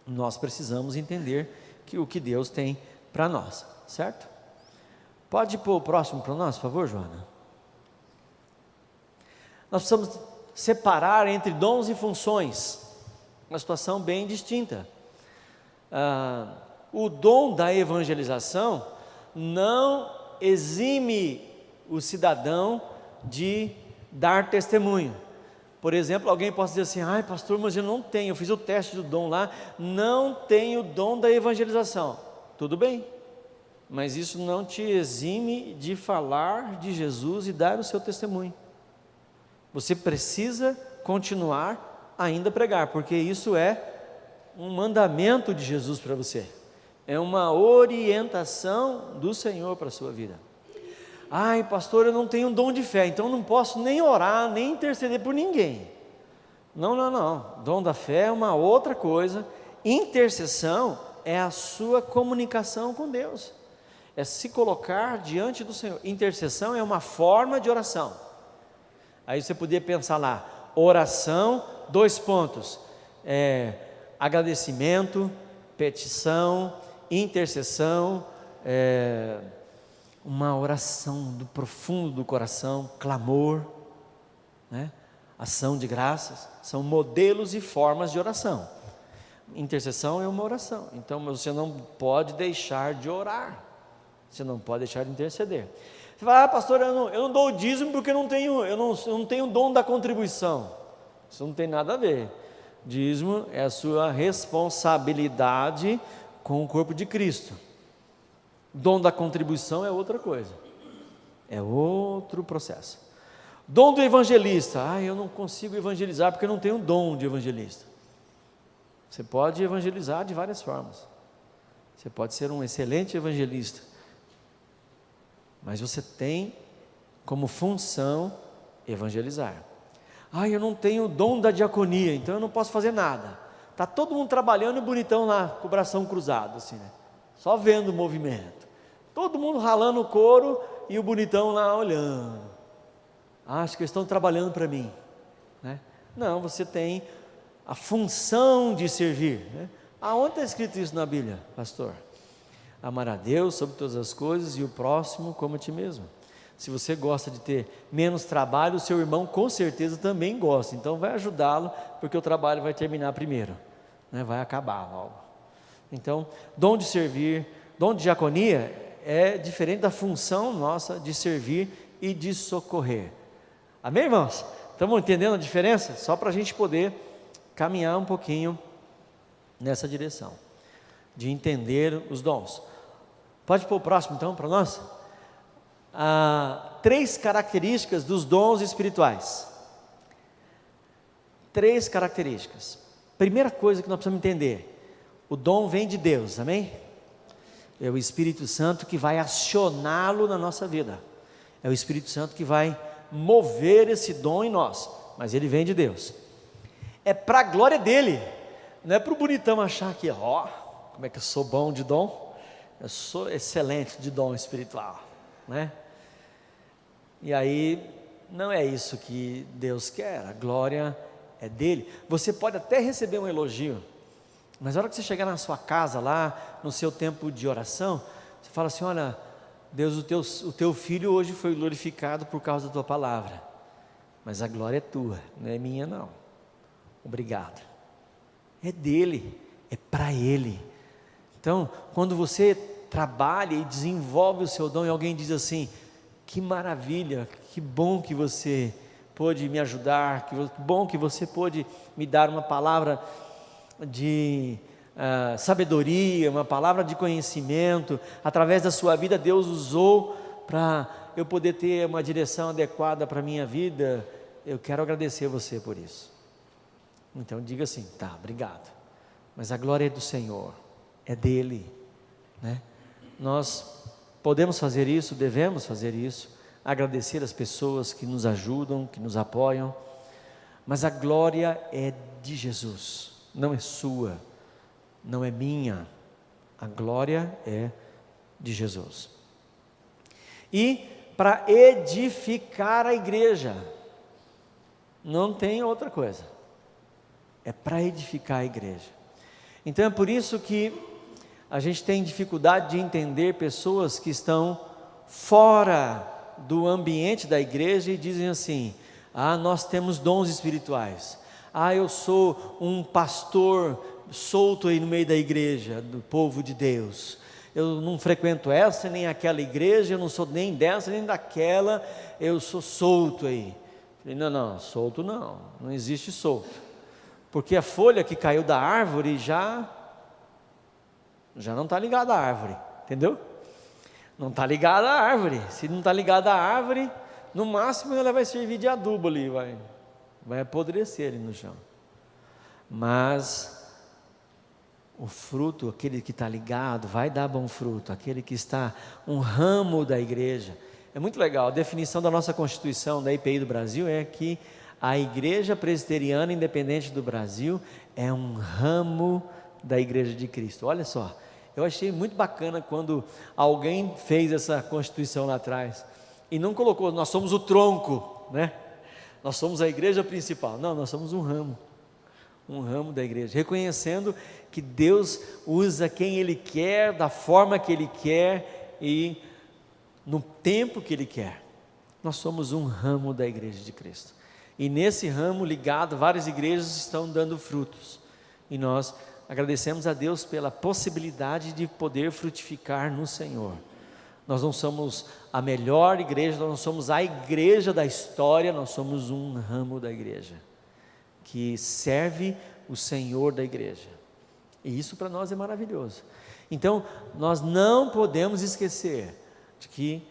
nós precisamos entender que o que Deus tem para nós, certo? Pode pôr o próximo para nós, por favor, Joana? Nós precisamos separar entre dons e funções, uma situação bem distinta. O dom da evangelização não exime o cidadão de dar testemunho. Por exemplo, alguém pode dizer assim, pastor, mas eu não tenho, eu fiz o teste do dom lá, não tenho o dom da evangelização. Tudo bem, mas isso não te exime de falar de Jesus e dar o seu testemunho. Você precisa continuar ainda a pregar, porque isso é um mandamento de Jesus para você, é uma orientação do Senhor para a sua vida. Pastor, eu não tenho um dom de fé, então não posso nem orar, nem interceder por ninguém. Não, dom da fé é uma outra coisa, intercessão é a sua comunicação com Deus, é se colocar diante do Senhor. Intercessão é uma forma de oração. Aí você podia pensar lá, oração, 2 pontos, agradecimento, petição, intercessão, uma oração do profundo do coração, clamor, né? Ação de graças, são modelos e formas de oração. Intercessão é uma oração, então você não pode deixar de orar, você não pode deixar de interceder. Você fala, pastor, eu não dou o dízimo porque eu não tenho o dom da contribuição. Isso não tem nada a ver. Dízimo é a sua responsabilidade com o corpo de Cristo. Dom da contribuição é outra coisa, é outro processo. Dom do evangelista, eu não consigo evangelizar porque eu não tenho dom de evangelista. Você pode evangelizar de várias formas, você pode ser um excelente evangelista, mas você tem como função evangelizar. Eu não tenho o dom da diaconia, então eu não posso fazer nada. Está todo mundo trabalhando e bonitão lá, com o bração cruzado, assim, né? Só vendo o movimento, todo mundo ralando o couro e o bonitão lá olhando. Acho que eles estão trabalhando para mim, né? Não, você tem a função de servir, né? Aonde está escrito isso na Bíblia, pastor? Amar a Deus sobre todas as coisas e o próximo como a ti mesmo. Se você gosta de ter menos trabalho, o seu irmão com certeza também gosta, então vai ajudá-lo, porque o trabalho vai terminar primeiro, né? Vai acabar logo. Então, dom de servir, dom de diaconia é diferente da função nossa de servir e de socorrer. Amém, irmãos? Estamos entendendo a diferença? Só para a gente poder caminhar um pouquinho nessa direção, de entender os dons. Pode pôr o próximo então para nós? 3 características dos dons espirituais. 3 características. Primeira coisa que nós precisamos entender: o dom vem de Deus, amém? É o Espírito Santo que vai acioná-lo na nossa vida, é o Espírito Santo que vai mover esse dom em nós, mas ele vem de Deus, é para a glória dele, não é para o bonitão achar que, como é que eu sou bom de dom, eu sou excelente de dom espiritual, né? E aí, não é isso que Deus quer, a glória é dele. Você pode até receber um elogio, mas na hora que você chegar na sua casa lá, no seu tempo de oração, você fala assim: olha, Deus, o teu filho hoje foi glorificado por causa da tua palavra, mas a glória é tua, não é minha não, obrigado, é dele, é para ele. Então, quando você trabalha e desenvolve o seu dom e alguém diz assim: que maravilha, que bom que você pôde me ajudar, que bom que você pôde me dar uma palavra de sabedoria, uma palavra de conhecimento, através da sua vida Deus usou para eu poder ter uma direção adequada para a minha vida, eu quero agradecer você por isso. Então diga assim: tá, obrigado, mas a glória é do Senhor, é dele, né? Nós podemos fazer isso, devemos fazer isso, agradecer as pessoas que nos ajudam, que nos apoiam, mas a glória é de Jesus, não é sua, não é minha, a glória é de Jesus. E para edificar a igreja, não tem outra coisa, é para edificar a igreja. Então é por isso que a gente tem dificuldade de entender pessoas que estão fora do ambiente da igreja e dizem assim: nós temos dons espirituais, eu sou um pastor solto aí no meio da igreja, do povo de Deus, eu não frequento essa nem aquela igreja, eu não sou nem dessa nem daquela, eu sou solto aí. Não, solto não existe solto, porque a folha que caiu da árvore já não está ligada à árvore, entendeu? Não está ligada à árvore. Se não está ligada à árvore, no máximo ela vai servir de adubo ali, vai apodrecer ali no chão. Mas o fruto, aquele que está ligado, vai dar bom fruto. Aquele que está um ramo da igreja. É muito legal, a definição da nossa Constituição da IPI do Brasil é que a Igreja Presbiteriana Independente do Brasil é um ramo da Igreja de Cristo. Olha só, eu achei muito bacana quando alguém fez essa Constituição lá atrás e não colocou: nós somos o tronco, né? Nós somos a igreja principal. Não, nós somos um ramo. um ramo da igreja, reconhecendo que Deus usa quem Ele quer, da forma que Ele quer e no tempo que Ele quer. Nós somos um ramo da igreja de Cristo, e nesse ramo ligado, várias igrejas estão dando frutos, e nós agradecemos a Deus pela possibilidade de poder frutificar no Senhor. Nós não somos a melhor igreja, nós não somos a igreja da história, nós somos um ramo da igreja, que serve o Senhor da igreja, e isso para nós é maravilhoso. Então, nós não podemos esquecer de que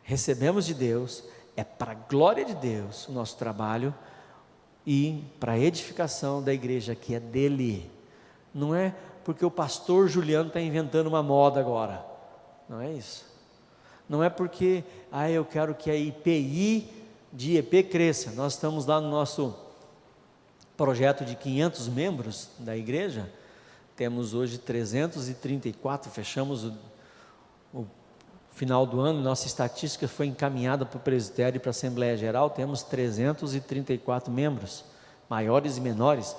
recebemos de Deus, é para a glória de Deus o nosso trabalho, e para a edificação da igreja que é dele, não é porque o pastor Juliano está inventando uma moda agora, não é isso, não é porque, eu quero que a IPI de EP cresça. Nós estamos lá no nosso projeto de 500 membros da igreja, temos hoje 334, fechamos o final do ano, nossa estatística foi encaminhada para o presbitério e para a Assembleia Geral, temos 334 membros, maiores e menores,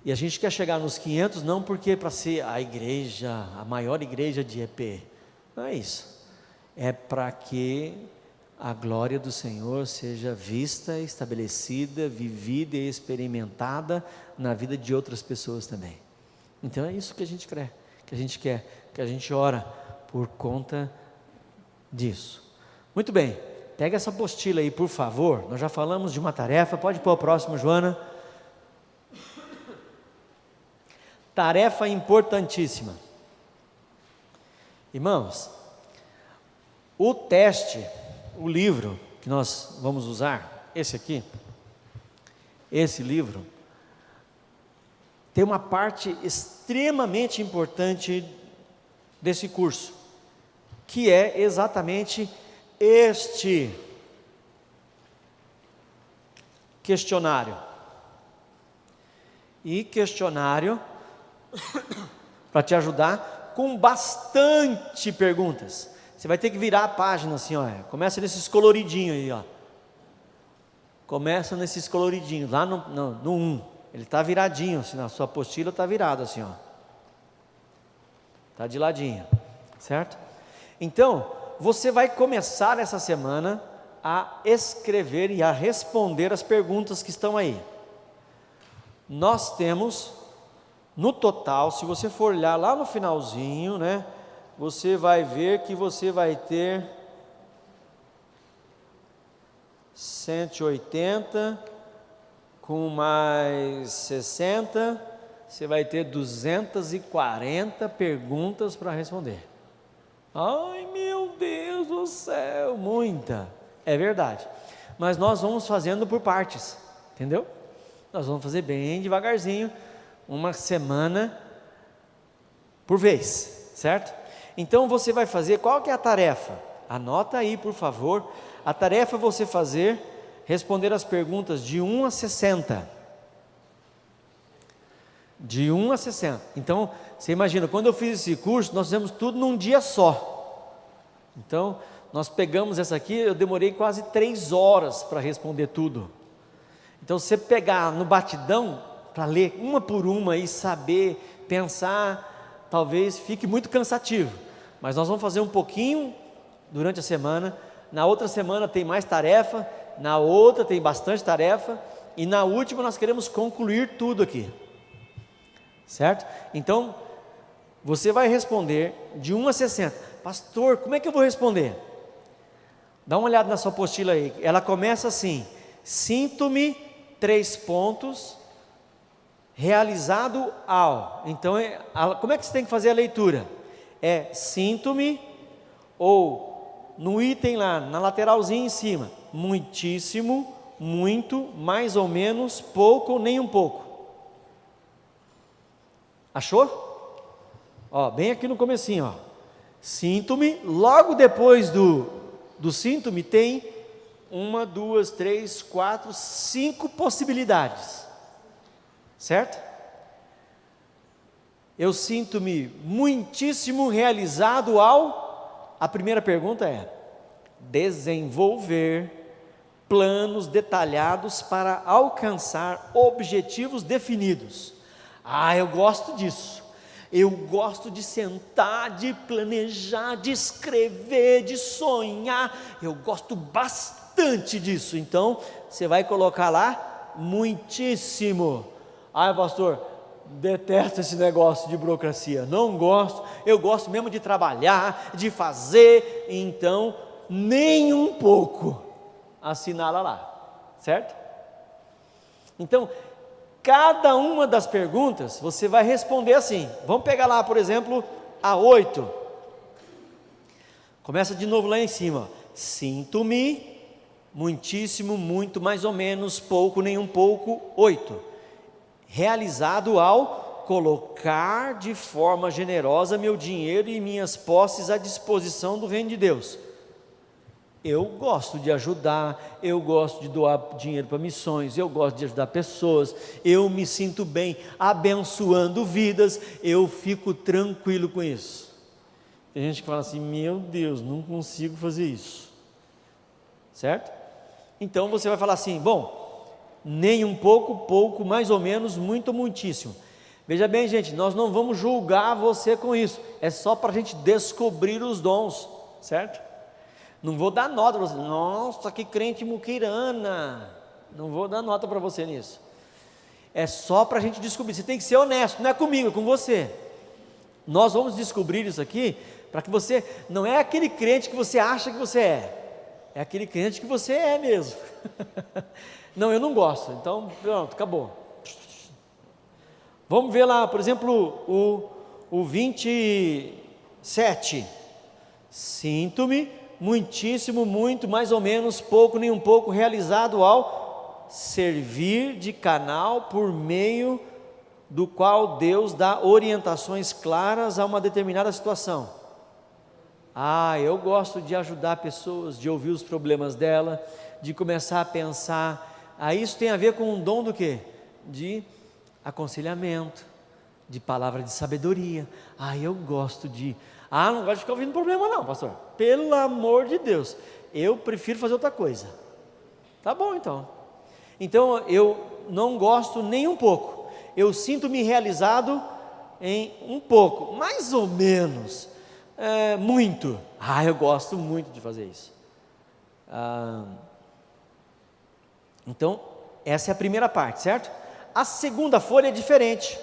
e a gente quer chegar nos 500, não porque para ser a igreja, a maior igreja de EP, não é isso, é para que a glória do Senhor seja vista, estabelecida, vivida e experimentada na vida de outras pessoas também. Então é isso que a gente quer, que a gente ora por conta disso. Muito bem, pega essa apostila aí, por favor. Nós já falamos de uma tarefa, pode pôr o próximo, Joana. Tarefa importantíssima. Irmãos, o teste, o livro que nós vamos usar, esse aqui, esse livro, tem uma parte extremamente importante desse curso, que é exatamente este questionário. E questionário para te ajudar com bastante perguntas. Você vai ter que virar a página assim, ó. Começa nesses coloridinhos aí, ó. Começa nesses coloridinhos, lá no 1. Ele está viradinho, assim, na sua apostila está virado assim, ó. Está de ladinho, certo? Então, você vai começar essa semana a escrever e a responder as perguntas que estão aí. Nós temos, no total, se você for olhar lá no finalzinho, né, você vai ver que você vai ter 180, com mais 60, você vai ter 240 perguntas para responder. Ai, meu Deus do céu, muita. É verdade, mas nós vamos fazendo por partes, entendeu? Nós vamos fazer bem devagarzinho, uma semana por vez, certo? Então você vai fazer, qual que é a tarefa? Anota aí, por favor. A tarefa é você responder as perguntas de 1 a 60. De 1 a 60. Então, você imagina, quando eu fiz esse curso, nós fizemos tudo num dia só. Então, nós pegamos essa aqui, eu demorei quase 3 horas para responder tudo. Então, se você pegar no batidão, para ler uma por uma e saber, pensar, talvez fique muito cansativo. Mas nós vamos fazer um pouquinho durante a semana, na outra semana tem mais tarefa, na outra tem bastante tarefa, e na última nós queremos concluir tudo aqui. Certo? Então, você vai responder de 1 a 60. Pastor, como é que eu vou responder? Dá uma olhada na sua apostila aí. Ela começa assim: sinto-me, 3 pontos, realizado ao. Então, como é que você tem que fazer a leitura? É sinto-me, ou no item lá, na lateralzinha em cima, muitíssimo, muito, mais ou menos, pouco ou nem um pouco. Achou? Ó, bem aqui no comecinho, ó. Sinto-me, logo depois do sinto-me tem 1, 2, 3, 4, 5 possibilidades, certo? Eu sinto-me muitíssimo realizado ao... A primeira pergunta é: desenvolver planos detalhados para alcançar objetivos definidos. Eu gosto disso. Eu gosto de sentar, de planejar, de escrever, de sonhar. Eu gosto bastante disso. Então, você vai colocar lá muitíssimo. Pastor, detesto esse negócio de burocracia. Não gosto. Eu gosto mesmo de trabalhar, de fazer. Então, nem um pouco. Assinala lá, certo? Então, cada uma das perguntas você vai responder assim. Vamos pegar lá, por exemplo, a 8. Começa de novo lá em cima. Sinto-me, muitíssimo, muito, mais ou menos, pouco, nenhum pouco, 8. Realizado ao colocar de forma generosa meu dinheiro e minhas posses à disposição do reino de Deus. Eu gosto de ajudar, eu gosto de doar dinheiro para missões, eu gosto de ajudar pessoas, eu me sinto bem abençoando vidas, eu fico tranquilo com isso. Tem gente que fala assim, meu Deus, não consigo fazer isso, certo? Então você vai falar assim, bom, nem um pouco, pouco, mais ou menos, muito, muitíssimo. Veja bem, gente, nós não vamos julgar você com isso, é só para a gente descobrir os dons, certo? Não vou dar nota para você, nossa, que crente muquirana, não vou dar nota para você nisso, é só para a gente descobrir, você tem que ser honesto, não é comigo, é com você. Nós vamos descobrir isso aqui, para que você, não é aquele crente que você acha que você é aquele crente que você é mesmo. Não, eu não gosto, então pronto, acabou. Vamos ver lá, por exemplo, o 27, sinto-me, muitíssimo, muito, mais ou menos, pouco, nem um pouco, realizado ao servir de canal por meio do qual Deus dá orientações claras a uma determinada situação. Eu gosto de ajudar pessoas, de ouvir os problemas dela, de começar a pensar. Isso tem a ver com um dom do quê? De aconselhamento, de palavra de sabedoria. Eu gosto de... não gosto de ficar ouvindo problema não, pastor. Pelo amor de Deus, eu prefiro fazer outra coisa. Tá bom então. Então eu não gosto nem um pouco. Eu sinto-me realizado em um pouco, mais ou menos, muito. Eu gosto muito de fazer isso. Então, essa é a primeira parte, certo? A segunda folha é diferente.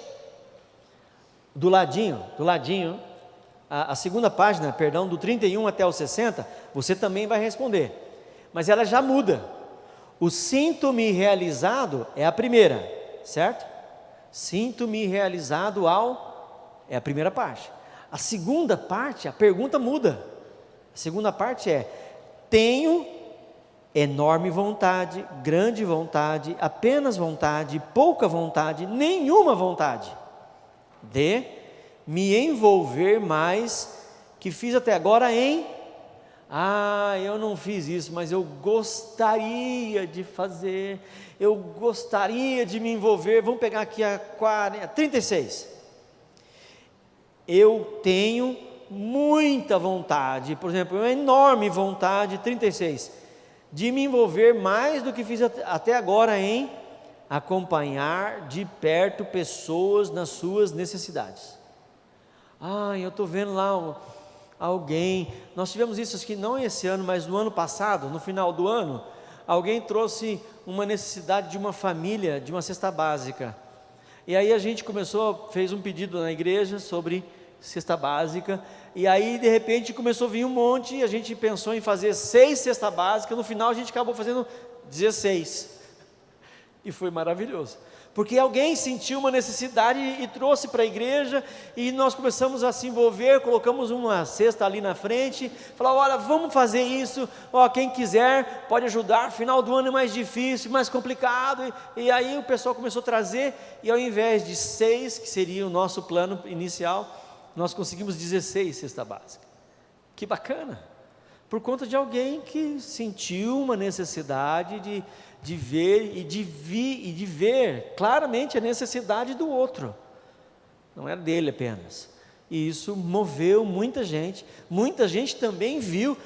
Do ladinho, a segunda página, perdão, do 31 até o 60, você também vai responder, mas ela já muda. O sinto-me realizado é a primeira, certo? Sinto-me realizado é a primeira parte. A segunda parte, a pergunta muda. A segunda parte é: tenho enorme vontade, grande vontade, apenas vontade, pouca vontade, nenhuma vontade de me envolver mais que fiz até agora em... eu não fiz isso, mas eu gostaria de fazer, eu gostaria de me envolver. Vamos pegar aqui a 36. Eu tenho muita vontade, por exemplo, uma enorme vontade, 36, de me envolver mais do que fiz até agora em acompanhar de perto pessoas nas suas necessidades. Eu estou vendo lá alguém, nós tivemos isso aqui não esse ano, mas no ano passado, no final do ano, alguém trouxe uma necessidade de uma família, de uma cesta básica, e aí a gente fez um pedido na igreja sobre cesta básica, e aí de repente começou a vir um monte, e a gente pensou em fazer 6 cestas básicas, no final a gente acabou fazendo 16, e foi maravilhoso, porque alguém sentiu uma necessidade e trouxe para a igreja, e nós começamos a se envolver, colocamos uma cesta ali na frente, falou: olha, vamos fazer isso, quem quiser pode ajudar, final do ano é mais difícil, mais complicado, e aí o pessoal começou a trazer, e ao invés de 6, que seria o nosso plano inicial, nós conseguimos 16 cesta básica. Que bacana, por conta de alguém que sentiu uma necessidade de ver e de ver claramente a necessidade do outro, não era dele apenas, e isso moveu muita gente também viu,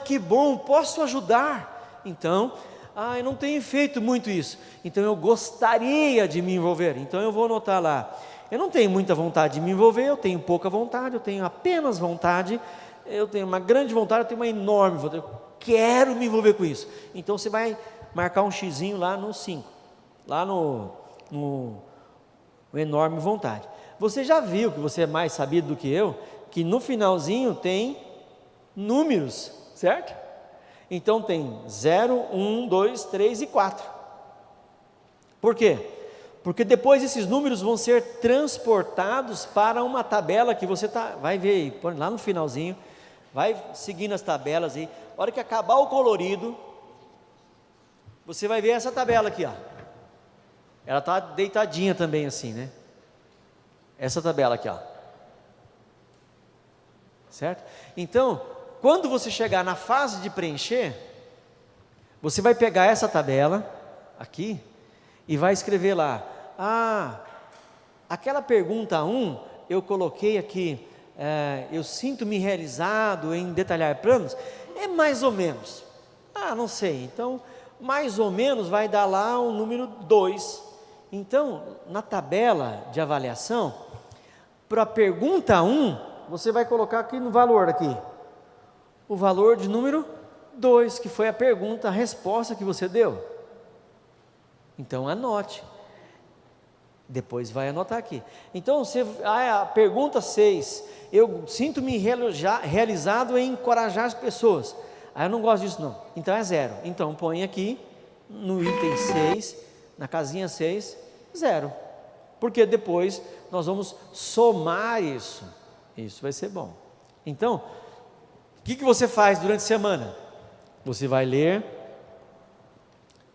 que bom, posso ajudar. Então Ah, eu não tenho feito muito isso, então eu gostaria de me envolver, então eu vou anotar lá. Eu não tenho muita vontade de me envolver, eu tenho pouca vontade, eu tenho apenas vontade, eu tenho uma grande vontade, eu tenho uma enorme vontade, eu quero me envolver com isso. Então você vai marcar um xizinho lá no 5, lá no enorme vontade. Você já viu, que você é mais sabido do que eu, que no finalzinho tem números, certo? Então tem 0, 1, 2, 3 e 4. Por quê? Porque depois esses números vão ser transportados para uma tabela que você vai ver aí, põe lá no finalzinho, vai seguindo as tabelas aí. A hora que acabar o colorido, você vai ver essa tabela aqui, ó. Ela está deitadinha também assim, né? Essa tabela aqui, ó. Certo? Então, quando você chegar na fase de preencher, você vai pegar essa tabela aqui e vai escrever lá: ah, aquela pergunta 1, eu coloquei aqui, eu sinto-me realizado em detalhar planos, é mais ou menos, não sei, então mais ou menos vai dar lá o número 2. Então, na tabela de avaliação, para a pergunta 1, você vai colocar aqui no valor aqui, o valor de número 2, que foi a pergunta, a resposta que você deu. Então anote, depois vai anotar aqui. Então, a pergunta 6, eu sinto-me realizado em encorajar as pessoas. Eu não gosto disso não, então é 0. Então põe aqui, no item 6, na casinha 6, 0. Porque depois nós vamos somar isso. Isso vai ser bom. Então, o que você faz durante a semana? Você vai ler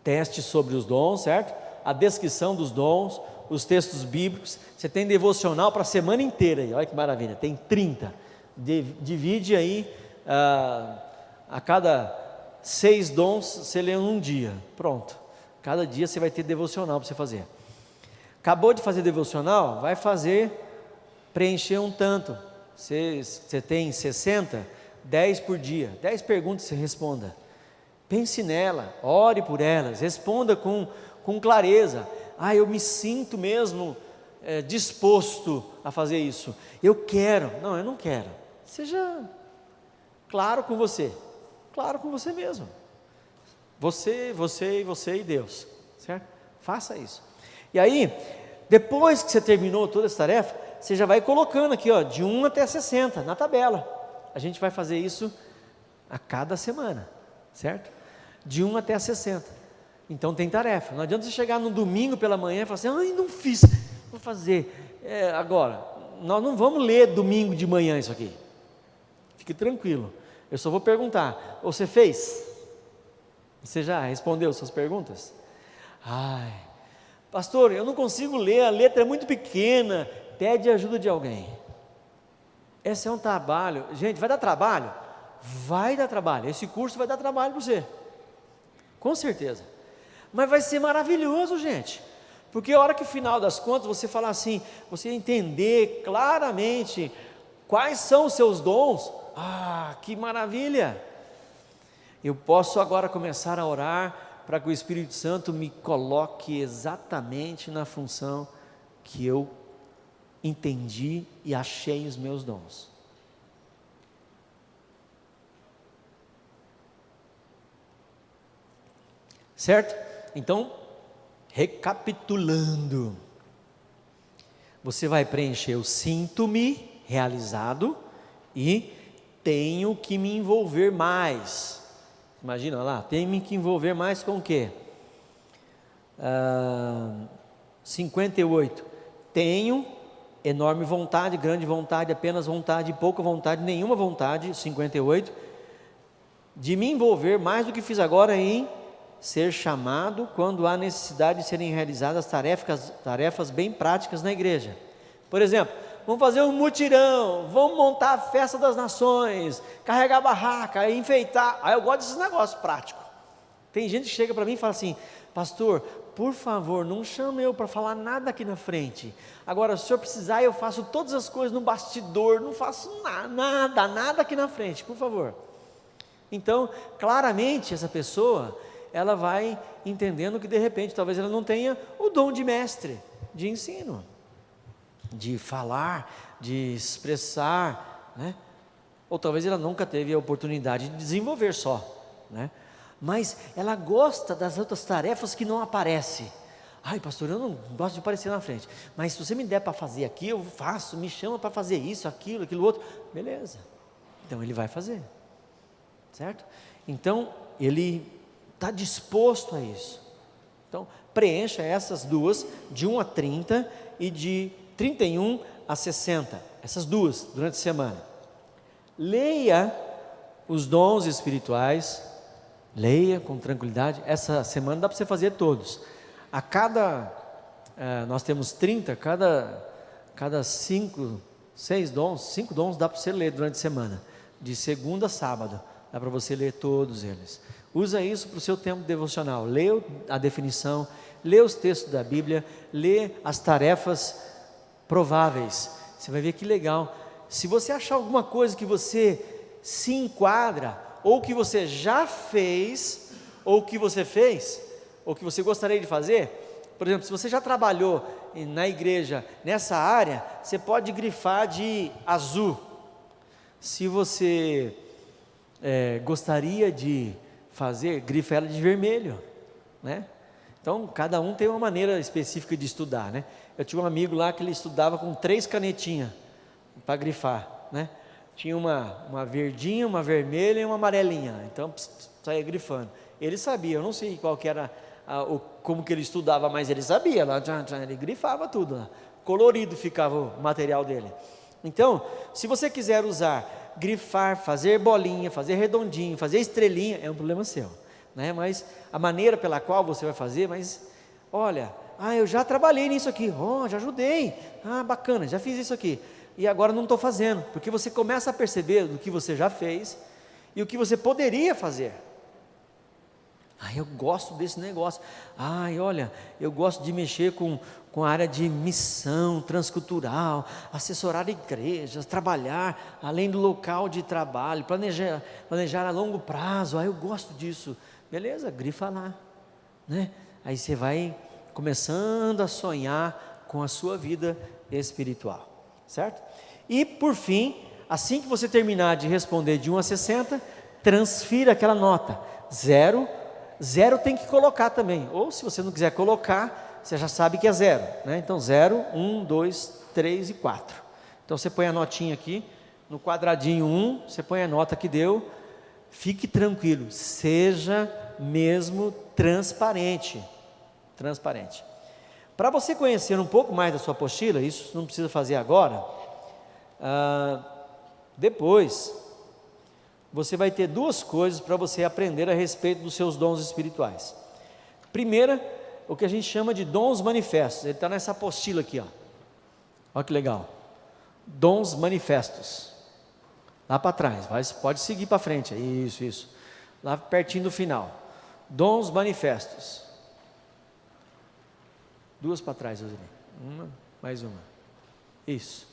testes sobre os dons, certo? A descrição dos dons, os textos bíblicos. Você tem devocional para a semana inteira aí, olha que maravilha, tem 30. Divide aí, a cada 6 dons você lê um dia, pronto. Cada dia você vai ter devocional para você fazer. Acabou de fazer devocional, vai preencher um tanto. Você tem 60, 10 por dia, 10 perguntas você responda. Pense nela, ore por elas, responda com clareza. Eu me sinto mesmo disposto a fazer isso. Eu quero. Não, eu não quero. Seja claro com você mesmo. Você e Deus, certo? Faça isso. E aí, depois que você terminou toda essa tarefa, você já vai colocando aqui, ó, de 1 até 60 na tabela. A gente vai fazer isso a cada semana, certo? De 1 até 60. Então tem tarefa. Não adianta você chegar no domingo pela manhã e falar assim: não fiz, vou fazer. Agora, nós não vamos ler domingo de manhã isso aqui. Fique tranquilo. Eu só vou perguntar: você fez? Você já respondeu suas perguntas? Pastor, eu não consigo ler, a letra é muito pequena. Pede ajuda de alguém. Esse é um trabalho. Gente, vai dar trabalho? Vai dar trabalho. Esse curso vai dar trabalho para você. Com certeza. Mas vai ser maravilhoso, gente. Porque a hora que, no final das contas, você falar assim, você entender claramente quais são os seus dons, que maravilha! Eu posso agora começar a orar para que o Espírito Santo me coloque exatamente na função que eu entendi e achei os meus dons. Certo? Então, recapitulando, você vai preencher o sinto-me realizado e tenho que me envolver mais. Imagina lá, tenho que envolver mais com o quê? 58. Tenho enorme vontade, grande vontade, apenas vontade, pouca vontade, nenhuma vontade. 58. De me envolver mais do que fiz agora em ser chamado quando há necessidade de serem realizadas tarefas bem práticas na igreja. Por exemplo, vamos fazer um mutirão, vamos montar a festa das nações, carregar a barraca, enfeitar. Eu gosto desses negócios práticos. Tem gente que chega para mim e fala assim: pastor, por favor, não chame eu para falar nada aqui na frente. Agora, se o senhor precisar, eu faço todas as coisas no bastidor, não faço nada aqui na frente, por favor. Então, claramente essa pessoa, ela vai entendendo que de repente talvez ela não tenha o dom de mestre, de ensino, de falar, de expressar, né? Ou talvez ela nunca teve a oportunidade de desenvolver só, né? Mas ela gosta das outras tarefas que não aparecem. Ai, pastor, eu não gosto de aparecer na frente, mas se você me der para fazer aqui, eu faço, me chama para fazer isso, aquilo outro, beleza, então ele vai fazer, certo? Então, ele está disposto a isso. Então, preencha essas duas, de 1 a 30 e de 31 a 60, essas duas, durante a semana. Leia os dons espirituais, leia com tranquilidade. Essa semana dá para você fazer todos. A cada, nós temos 30, cada 5 dons dá para você ler durante a semana, de segunda a sábado, dá para você ler todos eles. Usa isso para o seu tempo devocional, lê a definição, lê os textos da Bíblia, lê as tarefas prováveis, você vai ver que legal. Se você achar alguma coisa que você se enquadra, ou que você já fez, ou que você fez, ou que você gostaria de fazer, por exemplo, se você já trabalhou na igreja nessa área, você pode grifar de azul. Se você gostaria de fazer, grifa ela de vermelho, né? Então, cada um tem uma maneira específica de estudar, né? Eu tinha um amigo lá que ele estudava com 3 canetinhas para grifar, né? Tinha uma verdinha, uma vermelha e uma amarelinha, então saía grifando. Ele sabia, eu não sei qual que era como que ele estudava, mas ele sabia, lá, ele grifava tudo lá. Colorido ficava o material dele. Então, se você quiser usar, grifar, fazer bolinha, fazer redondinho, fazer estrelinha, é um problema seu, né? Mas a maneira pela qual você vai fazer, mas olha, eu já trabalhei nisso aqui, já ajudei, bacana, já fiz isso aqui, e agora não estou fazendo, porque você começa a perceber do que você já fez e o que você poderia fazer. Eu gosto desse negócio. Olha, eu gosto de mexer com a área de missão transcultural, assessorar igrejas, trabalhar além do local de trabalho, planejar a longo prazo. Eu gosto disso. Beleza, grifa lá, né? Aí você vai começando a sonhar com a sua vida espiritual, certo? E por fim, assim que você terminar de responder de 1 a 60, transfira aquela nota, 0 tem que colocar também, ou se você não quiser colocar, você já sabe que é 0, né? Então 0, 1, 2, 3 e 4. Então você põe a notinha aqui, no quadradinho 1, você põe a nota que deu. Fique tranquilo, seja mesmo transparente. Para você conhecer um pouco mais da sua apostila, isso não precisa fazer agora, depois você vai ter 2 coisas para você aprender a respeito dos seus dons espirituais. Primeira, o que a gente chama de dons manifestos. Ele está nessa apostila aqui, ó. Olha que legal. Dons manifestos. Lá para trás, pode seguir para frente. Isso. Lá pertinho do final. Dons manifestos. 2 para trás, Roseli. Mais uma. Isso.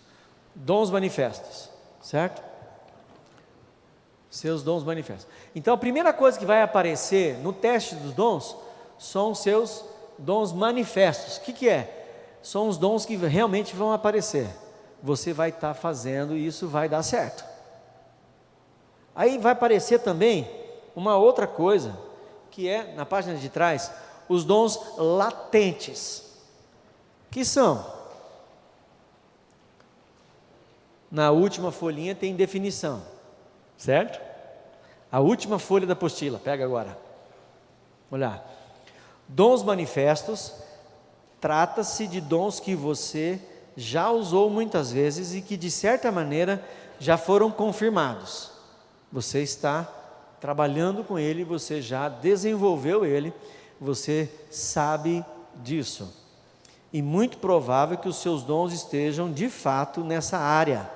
Dons manifestos. Certo? Seus dons manifestos. Então a primeira coisa que vai aparecer no teste dos dons são os seus dons manifestos. O que é? São os dons que realmente vão aparecer. Você vai estar fazendo e isso vai dar certo. Aí vai aparecer também uma outra coisa, que é, na página de trás, os dons latentes. Que são? Na última folhinha tem definição. Certo? A última folha da apostila, pega agora. Olha, dons manifestos, trata-se de dons que você já usou muitas vezes e que de certa maneira já foram confirmados. Você está trabalhando com ele, você já desenvolveu ele, você sabe disso. E muito provável que os seus dons estejam de fato nessa área.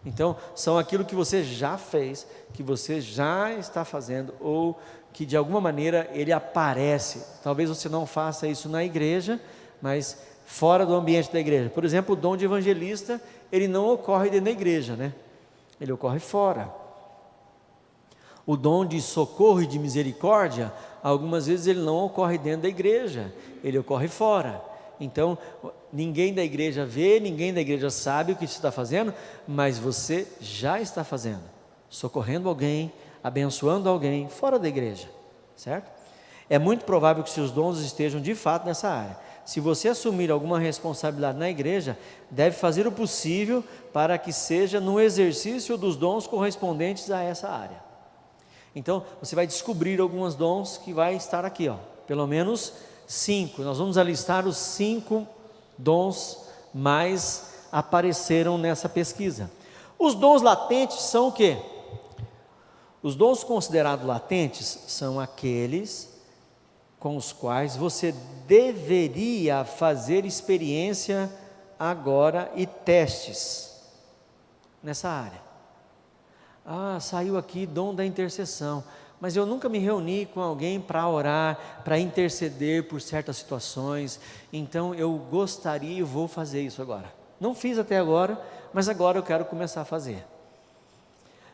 Então, são aquilo que você já fez, que você já está fazendo, ou que de alguma maneira ele aparece. Talvez você não faça isso na igreja, mas fora do ambiente da igreja. Por exemplo, o dom de evangelista, ele não ocorre dentro da igreja, né? Ele ocorre fora. O dom de socorro e de misericórdia, algumas vezes ele não ocorre dentro da igreja, ele ocorre fora. Então, ninguém da igreja vê, ninguém da igreja sabe o que você está fazendo, mas você já está fazendo, socorrendo alguém, abençoando alguém fora da igreja, certo? É muito provável que seus dons estejam de fato nessa área. Se você assumir alguma responsabilidade na igreja, deve fazer o possível para que seja no exercício dos dons correspondentes a essa área. Então, você vai descobrir alguns dons que vai estar aqui, ó, pelo menos 5. Nós vamos alistar os 5 dons mais apareceram nessa pesquisa. Os dons latentes são o quê? Os dons considerados latentes são aqueles com os quais você deveria fazer experiência agora e testes nessa área. Saiu aqui dom da intercessão, mas eu nunca me reuni com alguém para orar, para interceder por certas situações, então eu gostaria e vou fazer isso agora. Não fiz até agora, mas agora eu quero começar a fazer.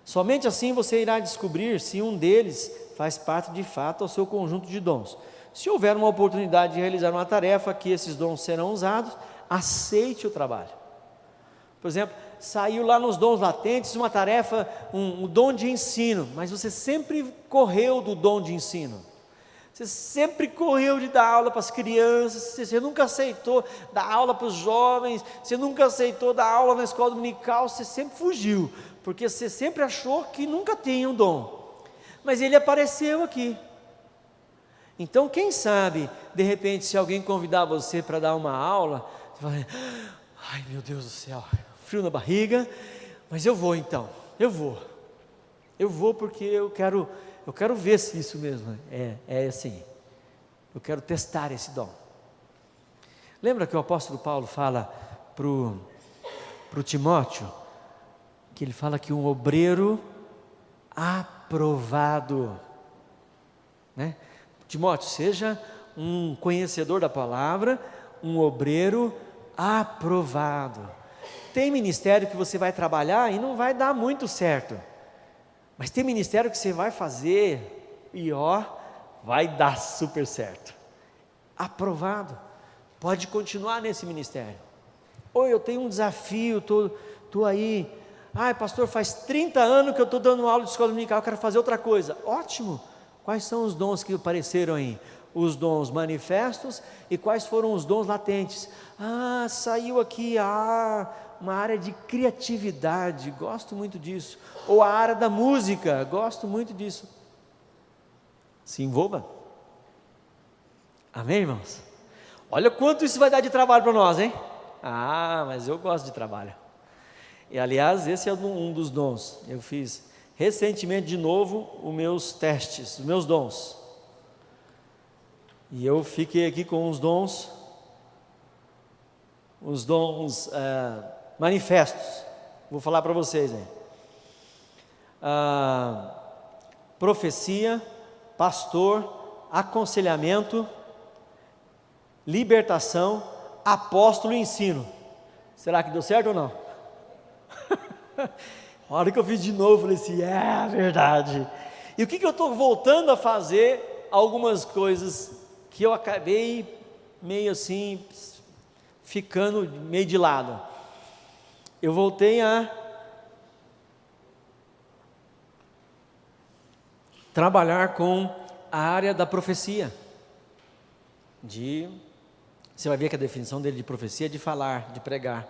Somente assim você irá descobrir se um deles faz parte de fato ao seu conjunto de dons. Se houver uma oportunidade de realizar uma tarefa que esses dons serão usados, aceite o trabalho. Por exemplo, saiu lá nos dons latentes uma tarefa, um dom de ensino, mas você sempre correu do dom de ensino. Você sempre correu de dar aula para as crianças, você nunca aceitou dar aula para os jovens, você nunca aceitou dar aula na escola dominical, você sempre fugiu, porque você sempre achou que nunca tinha um dom. Mas ele apareceu aqui. Então, quem sabe, de repente, se alguém convidar você para dar uma aula, você vai, ai meu Deus do céu, frio na barriga, mas eu vou então, eu vou porque eu quero ver se isso mesmo é assim, eu quero testar esse dom. Lembra que o apóstolo Paulo fala para o Timóteo, que ele fala que um obreiro aprovado, né? Timóteo, seja um conhecedor da palavra, um obreiro aprovado. Tem ministério que você vai trabalhar e não vai dar muito certo, mas tem ministério que você vai fazer e vai dar super certo. Aprovado, pode continuar nesse ministério. Ou eu tenho um desafio, estou aí, pastor, faz 30 anos que eu estou dando aula de escola dominical, eu quero fazer outra coisa. Ótimo. Quais são os dons que apareceram aí? Os dons manifestos e quais foram os dons latentes? Saiu aqui uma área de criatividade, gosto muito disso. Ou a área da música, gosto muito disso. Se envolva. Amém, irmãos? Olha quanto isso vai dar de trabalho para nós, hein? Mas eu gosto de trabalho. E aliás, esse é um dos dons. Eu fiz recentemente de novo os meus testes, os meus dons. E eu fiquei aqui com os dons manifestos. Vou falar para vocês, né? Profecia, pastor, aconselhamento, libertação, apóstolo e ensino. Será que deu certo ou não? A hora que eu fiz de novo, eu falei assim, é verdade. E o que eu estou voltando a fazer? Algumas coisas que eu acabei meio assim, ficando meio de lado. Eu voltei a trabalhar com a área da profecia. Você vai ver que a definição dele de profecia é de falar, de pregar,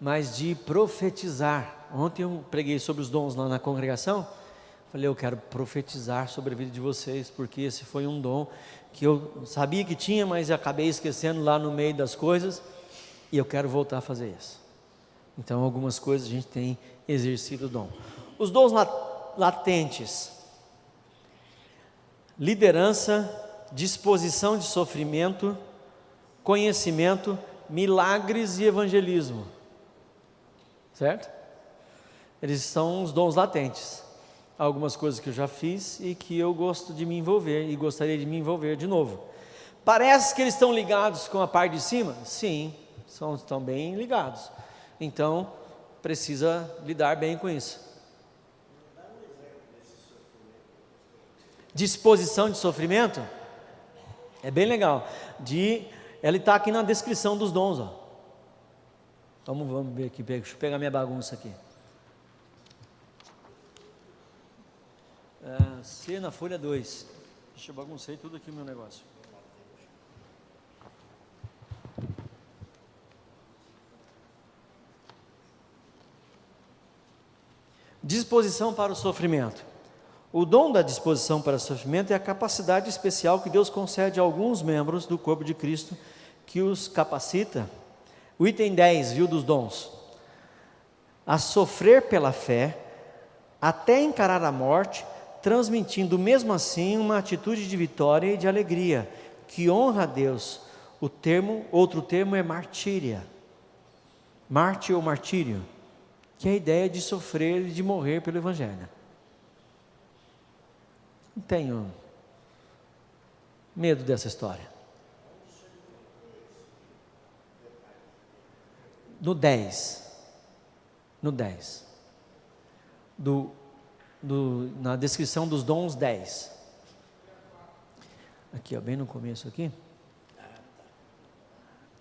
mas de profetizar. Ontem eu preguei sobre os dons lá na congregação, falei, eu quero profetizar sobre a vida de vocês, porque esse foi um dom que eu sabia que tinha, mas acabei esquecendo lá no meio das coisas, e eu quero voltar a fazer isso. Então algumas coisas a gente tem exercido o dom. Os dons latentes: liderança, disposição de sofrimento, conhecimento, milagres e evangelismo. Certo? Eles são os dons latentes. Algumas coisas que eu já fiz e que eu gosto de me envolver e gostaria de me envolver de novo. Parece que eles estão ligados com a parte de cima? Sim, estão bem ligados. Então, precisa lidar bem com isso. disposição de sofrimento, é bem legal. Ela está aqui na descrição dos dons, ó. Vamos ver aqui, deixa eu pegar minha bagunça aqui. C na folha 2. Deixa eu baguncei tudo aqui o meu negócio. Disposição para o sofrimento. O dom da disposição para o sofrimento é a capacidade especial que Deus concede a alguns membros do corpo de Cristo, que os capacita. O item 10, viu, dos dons. A sofrer pela fé, até encarar a morte, transmitindo mesmo assim uma atitude de vitória e de alegria, que honra a Deus. Outro termo é martíria. Mártir ou martírio, que é a ideia de sofrer e de morrer pelo Evangelho. Não tenho medo dessa história. No 10. Na descrição dos dons 10. Aqui, ó, bem no começo aqui.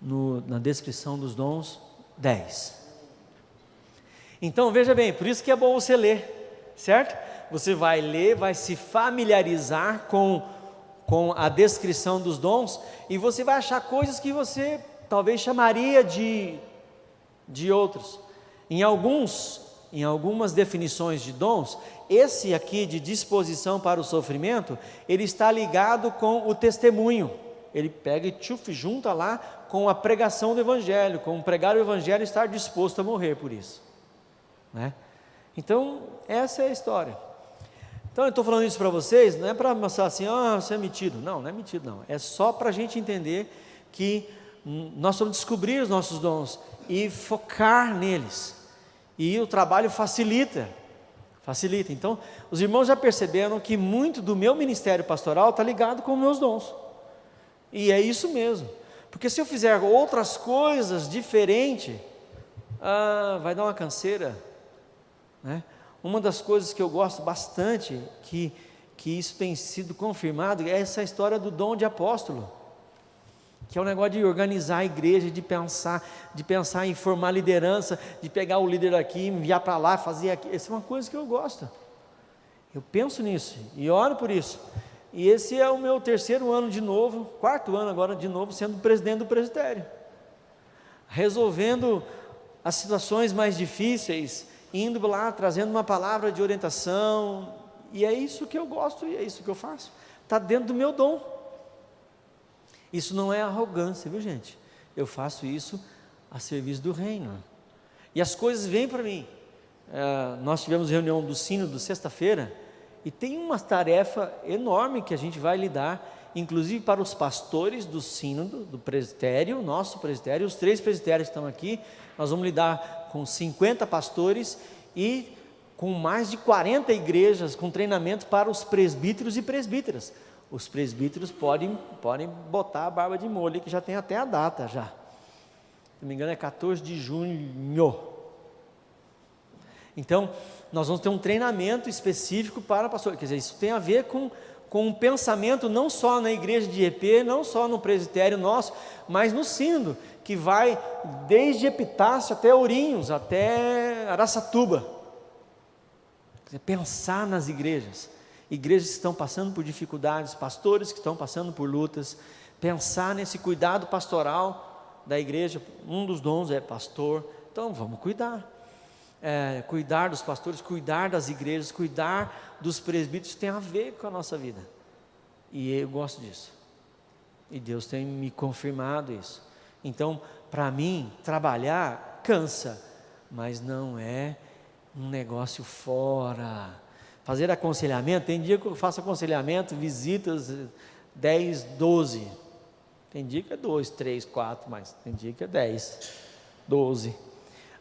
Na descrição dos dons 10. Então, veja bem, por isso que é bom você ler, certo? Você vai ler, vai se familiarizar com a descrição dos dons, e você vai achar coisas que você talvez chamaria de outros. Em algumas definições de dons, esse aqui de disposição para o sofrimento, ele está ligado com o testemunho. Ele pega e junta lá com a pregação do Evangelho, com pregar o Evangelho e estar disposto a morrer por isso, né? Então, essa é a história. Então, eu estou falando isso para vocês, não é para mostrar assim, você é metido. Não é metido não. É só para a gente entender que nós vamos descobrir os nossos dons e focar neles. E o trabalho facilita. Então, os irmãos já perceberam que muito do meu ministério pastoral está ligado com os meus dons. E é isso mesmo. Porque se eu fizer outras coisas diferentes, vai dar uma canseira, né? Uma das coisas que eu gosto bastante, que isso tem sido confirmado, é essa história do dom de apóstolo, que é o negócio de organizar a igreja, de pensar em formar liderança, de pegar o líder aqui, enviar para lá, fazer aqui. Essa é uma coisa que eu gosto. Eu penso nisso e oro por isso. E esse é o meu 3º ano de novo, 4º ano agora de novo, sendo presidente do presbitério, resolvendo as situações mais difíceis, indo lá, trazendo uma palavra de orientação, e é isso que eu gosto, e é isso que eu faço, está dentro do meu dom. Isso não é arrogância, viu, gente? Eu faço isso a serviço do reino, e as coisas vêm para mim. Nós tivemos reunião do sínodo sexta-feira, e tem uma tarefa enorme que a gente vai lidar, inclusive para os pastores do sínodo, do presbitério, nosso presbitério, os 3 presbitérios que estão aqui. Nós vamos lidar com 50 pastores e com mais de 40 igrejas, com treinamento para os presbíteros e presbíteras. Os presbíteros podem botar a barba de molho, que já tem até a data já. Se não me engano é 14 de junho. Então, nós vamos ter um treinamento específico para pastor. Quer dizer, isso tem a ver com um pensamento não só na igreja de EP, não só no presbitério nosso, mas no sínodo, que vai desde Epitácio até Ourinhos, até Araçatuba. Quer dizer, pensar nas igrejas que estão passando por dificuldades, pastores que estão passando por lutas, pensar nesse cuidado pastoral da igreja. Um dos dons é pastor, então vamos cuidar. Cuidar dos pastores, cuidar das igrejas, cuidar dos presbíteros, tem a ver com a nossa vida, e eu gosto disso, e Deus tem me confirmado isso. Então, para mim, trabalhar cansa, mas não é um negócio fora. Fazer aconselhamento, tem dia que eu faço aconselhamento, visitas 10, 12, tem dia que é 2, 3, 4, mas tem dia que é 10, 12.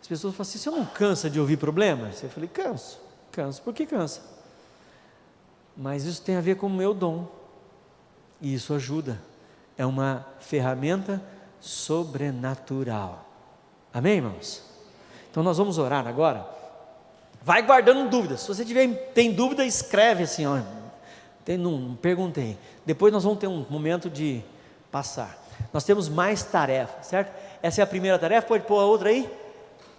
As pessoas falam assim, você não cansa de ouvir problemas? Eu falei, canso, por que cansa? Mas isso tem a ver com o meu dom, e isso ajuda, é uma ferramenta sobrenatural. Amém, irmãos? Então nós vamos orar agora. Vai guardando dúvidas. Se você tem dúvida, escreve assim, Não perguntei. Depois nós vamos ter um momento de passar. Nós temos mais tarefas, certo? Essa é a primeira tarefa, pode pôr a outra aí?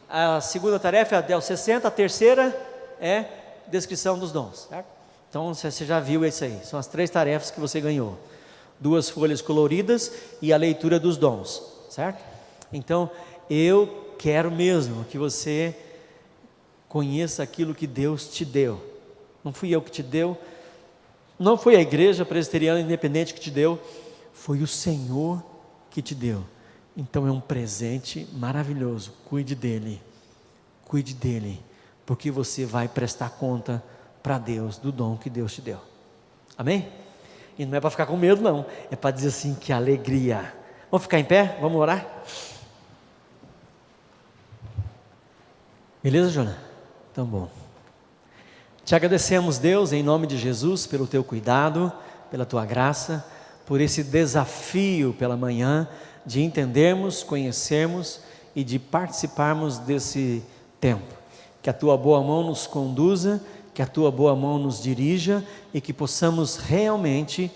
A segunda tarefa é o 60, a terceira é descrição dos dons, certo? Então você já viu isso aí, são as 3 tarefas que você ganhou. 2 folhas coloridas e a leitura dos dons, certo? Então eu quero mesmo que você conheça aquilo que Deus te deu. Não fui eu que te deu, não foi a igreja presbiteriana independente que te deu, foi o Senhor que te deu. Então é um presente maravilhoso, cuide dele, porque você vai prestar conta para Deus do dom que Deus te deu, amém? E não é para ficar com medo não, é para dizer assim, que alegria. Vamos ficar em pé, vamos orar? Beleza, Jona? Então bom, te agradecemos, Deus, em nome de Jesus, pelo teu cuidado, pela tua graça, por esse desafio pela manhã, de entendermos, conhecermos e de participarmos desse tempo. Que a tua boa mão nos conduza, que a tua boa mão nos dirija e que possamos realmente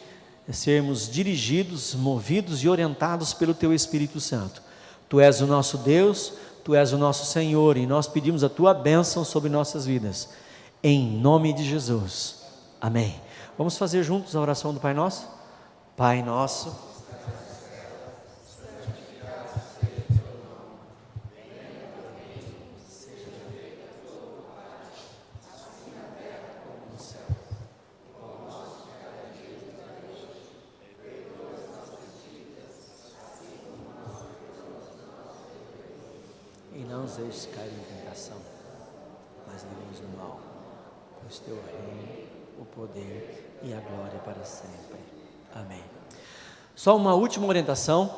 sermos dirigidos, movidos e orientados pelo teu Espírito Santo. Tu és o nosso Deus, tu és o nosso Senhor e nós pedimos a tua bênção sobre nossas vidas. Em nome de Jesus. Amém. Vamos fazer juntos a oração do Pai Nosso? Pai Nosso, e não nos deixes cair em tentação, mas livra-nos do mal, pois teu reino, o poder e a glória para sempre. Amém. Só uma última orientação,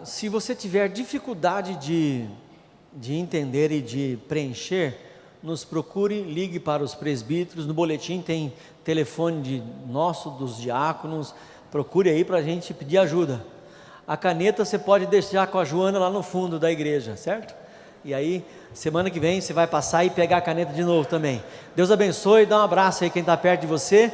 se você tiver dificuldade de entender e de preencher, nos procure, ligue para os presbíteros, no boletim tem telefone dos diáconos, procure aí para a gente pedir ajuda. A caneta você pode deixar com a Joana lá no fundo da igreja, certo? E aí, semana que vem você vai passar e pegar a caneta de novo também. Deus abençoe, dá um abraço aí quem está perto de você.